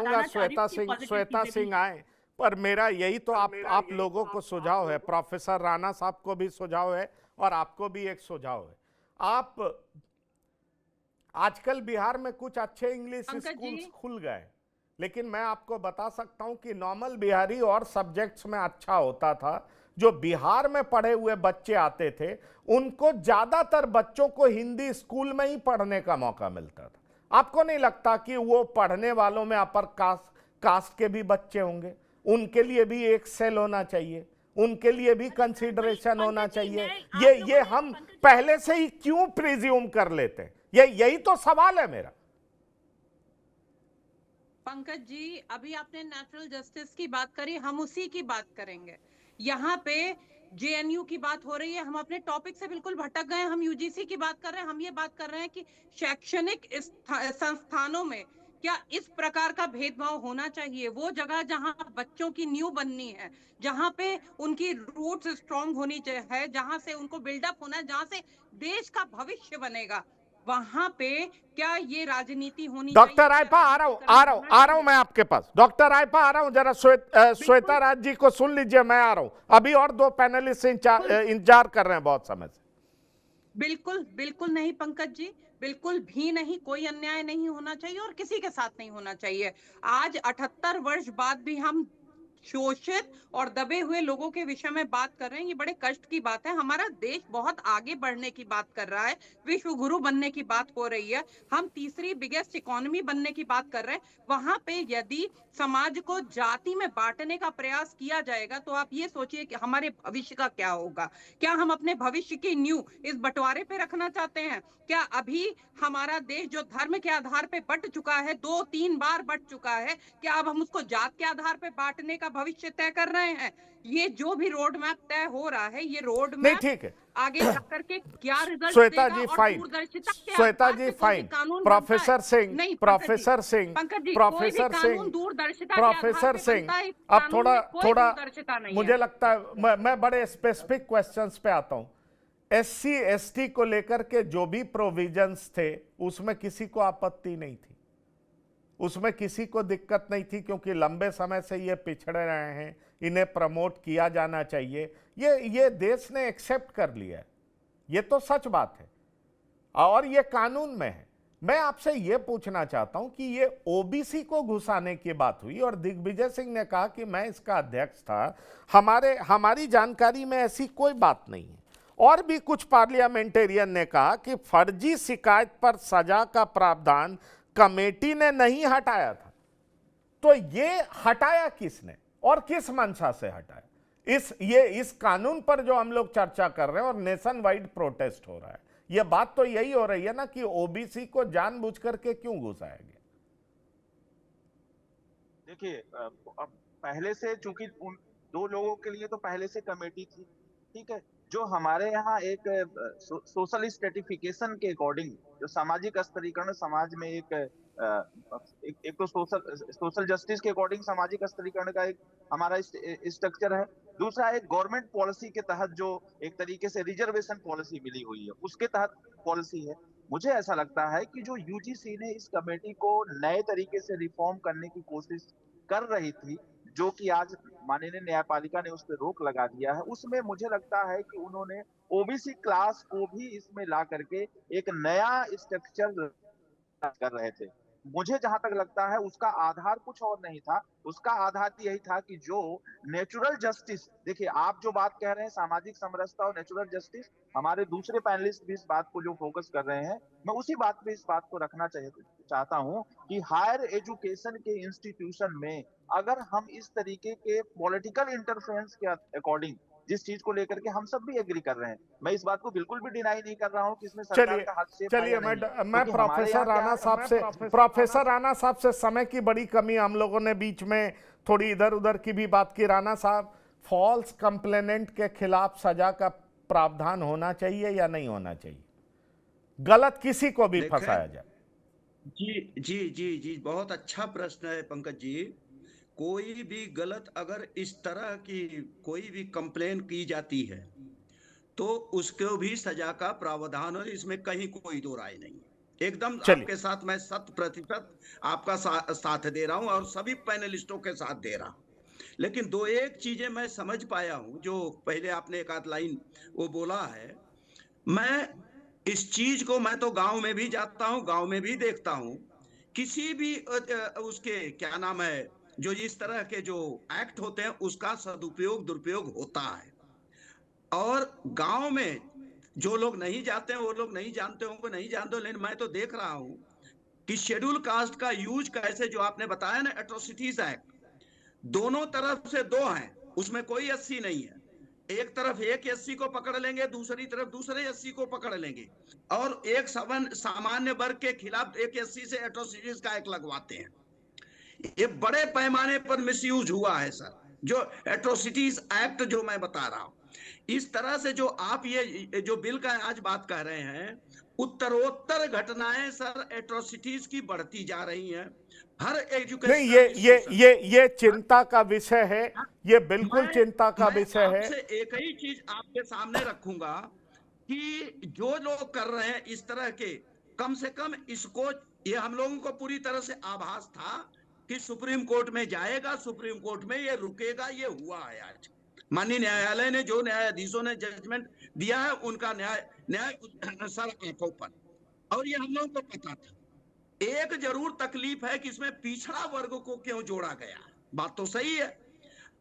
बताना चाह रही श्वेता हूँ कि सिंह, positive श्वेता चीजें भी सिंह हैं। आए, पर मेरा यही तो आप लोगों को सुझाव है, प्रोफेसर राणा साहब को भी सुझाव है और आपको भी एक सुझाव है। आप आजकल बिहार में कुछ अच्छे इंग्लिश पंकज स्कूल्स जी। खुल गए, लेकिन मैं आपको बता सकता हूं कि नॉर्मल बिहारी और सब्जेक्ट्स में अच्छा होता था। जो बिहार में पढ़े हुए बच्चे आते थे, उनको ज्यादातर बच्चों को हिंदी स्कूल में ही पढ़ने का मौका मिलता था। आपको नहीं लगता कि वो पढ़ने वालों में अपर कास्ट के भी बच्चे होंगे? उनके लिए भी एक सेल होना चाहिए, उनके लिए भी कंसीडरेशन होना चाहिए। ये हम पहले से ही क्यों प्रिज्यूम कर लेते हैं? यही तो सवाल है मेरा। पंकज जी, अभी आपने नेचुरल जस्टिस की बात करी, हम उसी की बात करेंगे। यहाँ पे जेएनयू की बात हो रही है, हम अपने टॉपिक से बिल्कुल भटक गए। हम यूजीसी की बात कर रहे हैं। हम ये बात कर रहे हैं कि शैक्षणिक संस्थानों में क्या इस प्रकार का भेदभाव होना चाहिए? वो जगह जहां बच्चों की नींव बननी है, जहां पे उनकी रूट्स स्ट्रांग होनी चाहिए, जहां से उनको बिल्डअप होना है, जहां से देश का भविष्य बनेगा, वहां पे क्या ये राजनीति होनी चाहिए? डॉक्टर आयपा, आ रहा हूं मैं आपके पास। डॉक्टर आयपा, आ रहा हूं, जरा श्वेता राज जी को सुन लीजिए, मैं आ रहा हूं। अभी और दो पैनलिस्ट इंतजार कर रहे हैं बहुत समय से। बिल्कुल बिल्कुल नहीं पंकज जी, बिल्कुल भी नहीं। कोई अन्याय नहीं होना चाहिए और किसी के साथ नहीं होना चाहिए। आज 78 वर्ष बाद भी हम शोषित और दबे हुए लोगों के विषय में बात कर रहे हैं। ये बड़े कष्ट की बात है। हमारा देश बहुत आगे बढ़ने की बात कर रहा है, विश्व गुरु बनने की बात हो रही है, हम तीसरी बिगेस्ट इकोनॉमी बनने की बात कर रहे हैं। वहां पे यदि समाज को जाति में बांटने का प्रयास किया जाएगा, तो आप ये सोचिए कि हमारे भविष्य का क्या होगा। क्या हम अपने भविष्य की नींव इस बंटवारे पे रखना चाहते हैं? क्या अभी हमारा देश जो धर्म के आधार पे बंट चुका है, 2-3 बार बंट चुका है, क्या अब हम उसको जात के आधार पे बांटने का भविष्य तय कर रहे हैं? ये जो भी रोड मैप तय हो रहा है, ये रोड नहीं, मैप ठीक है। आगे जाकर के क्या रिजल्ट श्वेता देगा? जी और फाइन, दूरदर्शिता के श्वेता आधार जी पे कोई भी फाइन, कानून बनता है? प्रोफेसर सिंह, नहीं प्रोफेसर सिंह, पंकज जी, कोई भी प्रोफेसर कानून सिंह, दूरदर्शिता के आधार प्रोफेसर पे सिंह, बनता है। अब कानून में कोई थोड़ा दूरदर्शिता नहीं मुझे है। लगता है मैं बड़े स्पेसिफिक क्वेश्चंस पे आता हूं। एससी एसटी को लेकर के जो भी प्रोविजंस थे, उसमें किसी को आपत्ति नहीं थी, उसमें किसी को दिक्कत नहीं थी, क्योंकि लंबे समय से ये पिछड़ रहे हैं, इन्हें प्रमोट किया जाना चाहिए, ये देश ने एक्सेप्ट कर लिया है। ये तो सच बात है और ये कानून में है। मैं आपसे ये पूछना चाहता हूं कि ये ओबीसी को घुसाने की बात हुई और दिग्विजय सिंह ने कहा कि मैं इसका अध्यक्ष था, हमारी जानकारी में ऐसी कोई बात नहीं है। और भी कुछ पार्लियामेंटेरियन ने कहा कि फर्जी शिकायत पर सजा का प्रावधान कमेटी ने नहीं हटाया था। तो ये हटाया किसने और किस मंशा से हटाया? इस कानून पर जो हम लोग चर्चा कर रहे हैं और नेशन वाइड प्रोटेस्ट हो रहा है, ये बात तो यही हो रही है ना कि ओबीसी को जानबूझ करके क्यों घुसाया गया? देखिए, अब पहले से चूंकि 2 लोगों के लिए तो पहले से कमेटी थी, ठीक है। जो हमारे यहाँ एक सोशल स्ट्रेटिफिकेशन के अकॉर्डिंग जो सामाजिक स्तरीकरण समाज में एक तो सोशल जस्टिस के अकॉर्डिंग सामाजिक स्तरीकरण का एक हमारा स्ट्रक्चर है। दूसरा एक गवर्नमेंट पॉलिसी के तहत जो एक तरीके से रिजर्वेशन पॉलिसी मिली हुई है, उसके तहत पॉलिसी है। मुझे ऐसा लगता है कि जो यूजीसी ने इस कमेटी को नए तरीके से रिफॉर्म करने की कोशिश कर रही थी, जो कि आज माननीय न्यायपालिका ने उस पर रोक लगा दिया है, उसमें मुझे लगता है कि उन्होंने ओबीसी क्लास को भी इसमें ला करके एक नया स्ट्रक्चर कर रहे थे। मुझे जहां तक लगता है उसका आधार कुछ और नहीं था, उसका आधार यही था कि जो नेचुरल जस्टिस, देखिए आप जो बात कह रहे हैं सामाजिक समरसता और नेचुरल जस्टिस, हमारे दूसरे पैनलिस्ट भी इस बात को जो फोकस कर रहे हैं, मैं उसी बात पे इस बात को रखना चाहता हूं कि हायर एजुकेशन के इंस्टीट्यूशन में अगर हम इस तरीके के पॉलिटिकल इंटरफेरेंस के अकॉर्डिंग जिस चीज को लेकर के हम सब भी एग्री कर रहे हैं, मैं इस बात को बिल्कुल भी डिनाई नहीं कर रहा हूं कि इसमें सरकार का हस्तक्षेप है चलिए या नहीं। मैं क्योंकि हमारे प्रोफेसर राणा साहब से समय की बड़ी कमी, हम लोगों ने बीच में थोड़ी इधर उधर की भी बात की। राणा साहब, फॉल्स कंप्लेनेंट के खिलाफ सजा का प्रावधान होना चाहिए या नहीं होना चाहिए? गलत किसी को भी फंसाया जाए। जी जी जी जी, बहुत अच्छा प्रश्न है पंकज जी। कोई भी गलत अगर इस तरह की कोई भी कंप्लेन की जाती है तो उसको भी सजा का प्रावधान है, इसमें कहीं कोई दो राय नहीं। एकदम आपके साथ मैं 100% आपका साथ दे रहा हूं और सभी पैनलिस्टों के साथ दे रहा हूं। लेकिन दो एक चीजें मैं समझ पाया हूं, जो पहले आपने एक आध लाइन वो बोला है। मैं इस चीज को, मैं तो गांव में भी जाता हूं, गांव में भी देखता हूं, किसी भी उसके क्या नाम है, जो इस तरह के जो एक्ट होते हैं उसका सदुपयोग दुरुपयोग होता है। और गांव में जो लोग नहीं जाते हैं वो लोग नहीं जानते होंगे, नहीं जानते, लेकिन मैं तो देख रहा हूं कि शेड्यूल कास्ट का यूज कैसे, जो आपने बताया ना एट्रोसिटीज एक्ट, दोनों तरफ से दो हैं, उसमें कोई 80 नहीं है। एक तरफ एक 80 को पकड़ लेंगे, दूसरी तरफ दूसरे 80 को पकड़ लेंगे और एक सामान्य वर्ग के खिलाफ एक 80 से एट्रोसिटीज का एक्ट लगवाते हैं। ये बड़े पैमाने पर मिसयूज हुआ है सर, जो एट्रोसिटीज एक्ट जो मैं बता रहा हूं। इस तरह से जो आप ये जो बिल का आज बात कर रहे हैं, उत्तरोत्तर घटनाएं सर एट्रोसिटीज की बढ़ती जा रही हैं। हर एजुकेशन नहीं, ये चिंता का विषय है, ये बिल्कुल चिंता का विषय है। एक ही चीज आपके सामने रखूंगा कि जो लोग कर रहे हैं इस तरह के, कम से कम इसको, ये हम लोगों को पूरी तरह से आभास था कि सुप्रीम कोर्ट में जाएगा, सुप्रीम कोर्ट में ये रुकेगा, ये हुआ है। आज माननीय न्यायालय ने, जो न्यायाधीशों ने जजमेंट दिया है, उनका न्याय सर आंखों पर, और ये हम लोगों को पता था। एक जरूर तकलीफ है कि इसमें पिछड़ा वर्ग को क्यों जोड़ा गया, बात तो सही है।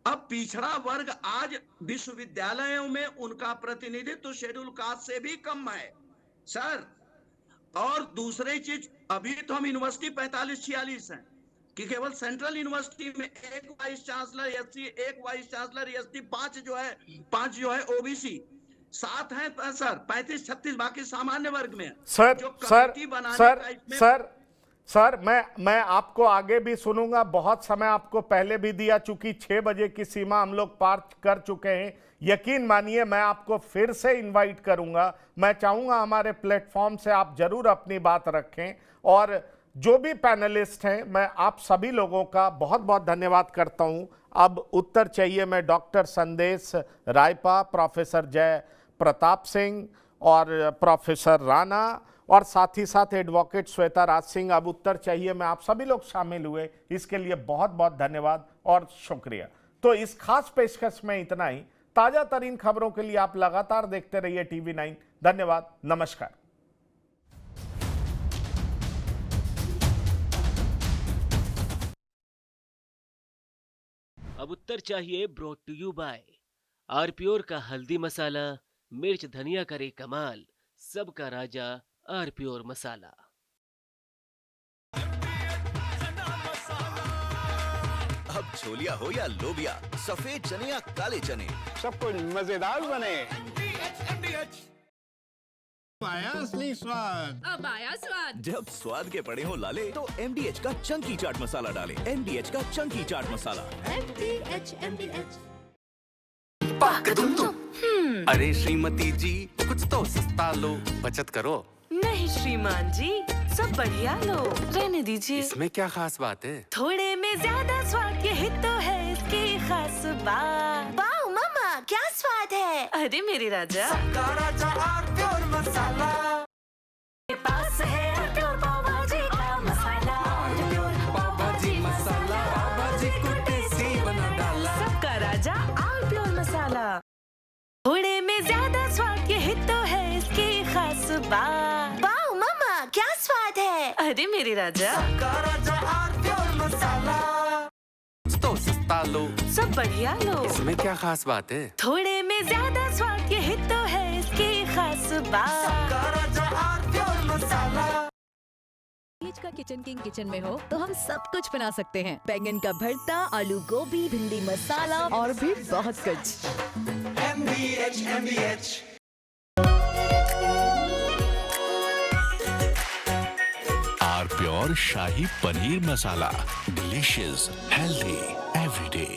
अब पिछड़ा वर्ग आज विश्वविद्यालयों में उनका प्रतिनिधित्व तो शेड्यूल कास्ट से भी कम है सर। और दूसरी चीज, अभी तो हम यूनिवर्सिटी 45-46 हैं कि केवल सेंट्रल यूनिवर्सिटी में एक वाइस चांसलर एससी, एक वाइस चांसलर एसटी, 5 जो है ओबीसी, 7 हैं सर, 35-36 बाकी सामान्य वर्ग में। सर मैं आपको आगे भी सुनूंगा, बहुत समय आपको पहले भी दिया, चूंकि 6 बजे की सीमा हम लोग पार कर चुके हैं। यकीन मानिए मैं आपको फिर से इनवाइट करूंगा। मैं चाहूंगा हमारे प्लेटफॉर्म से आप जरूर अपनी बात रखें। और जो भी पैनलिस्ट हैं, मैं आप सभी लोगों का बहुत बहुत धन्यवाद करता हूं। अब उत्तर चाहिए मैं डॉक्टर संदेश रायपा, प्रोफेसर जय प्रताप सिंह और प्रोफेसर राणा, और साथ ही साथ एडवोकेट श्वेता राज सिंह। अब उत्तर चाहिए मैं, आप सभी लोग शामिल हुए, इसके लिए बहुत बहुत धन्यवाद और शुक्रिया। तो इस खास पेशकश में इतना ही। ताजा तरीन खबरों के लिए आप लगातार देखते रहिए TV9। धन्यवाद, नमस्कार। अब उत्तर चाहिए ब्रॉट टू यू बाय आरपीओर का हल्दी मसाला, मिर्च धनिया करे कमाल, सबका राजा आरपीओर मसाला। अब छोलिया हो या लोबिया, सफेद चने या काले चने, सब कुछ मजेदार बने। आया असली स्वाद, अब आया स्वाद। जब स्वाद के पड़े हो लाले तो MDH का चंकी चाट मसाला डालें। MDH का चंकी चाट मसाला। MDH अरे श्रीमती जी कुछ तो सस्ता लो, बचत करो। नहीं श्रीमान जी, सब बढ़िया लो, रहने दीजिए। इसमें क्या खास बात है? थोड़े में ज्यादा स्वाद, यही तो है इसकी खास बात। वाओ मामा, क्या स्वाद है। अरे मेरे राजा, राजा आर प्योर मसाला। मेरे पास है प्योर पाव भाजी का मसाला। प्योर पाव भाजी मसाला, पाव भाजी को टेस्टी बना डाला। सबका राजा आर प्योर मसाला। थोड़े में ज्यादा स्वाद, यही तो है इसकी खास बात। वाओ मामा, क्या स्वाद है। अरे मेरे राजा, राजा आर प्योर मसाला। तो सस्ता लो, सब बढ़िया लो, इसमें क्या खास बात है? थोड़े में ज्यादा स्वाद, यही तो है इसकी खास बात। राजा आर प्योर मसाला। का किचन किंग किचन में हो तो हम सब कुछ बना सकते हैं। बैंगन का भरता, आलू गोभी, भिंडी मसाला और भी बहुत कुछ। MBH R pure shahi paneer masala, delicious, healthy everyday.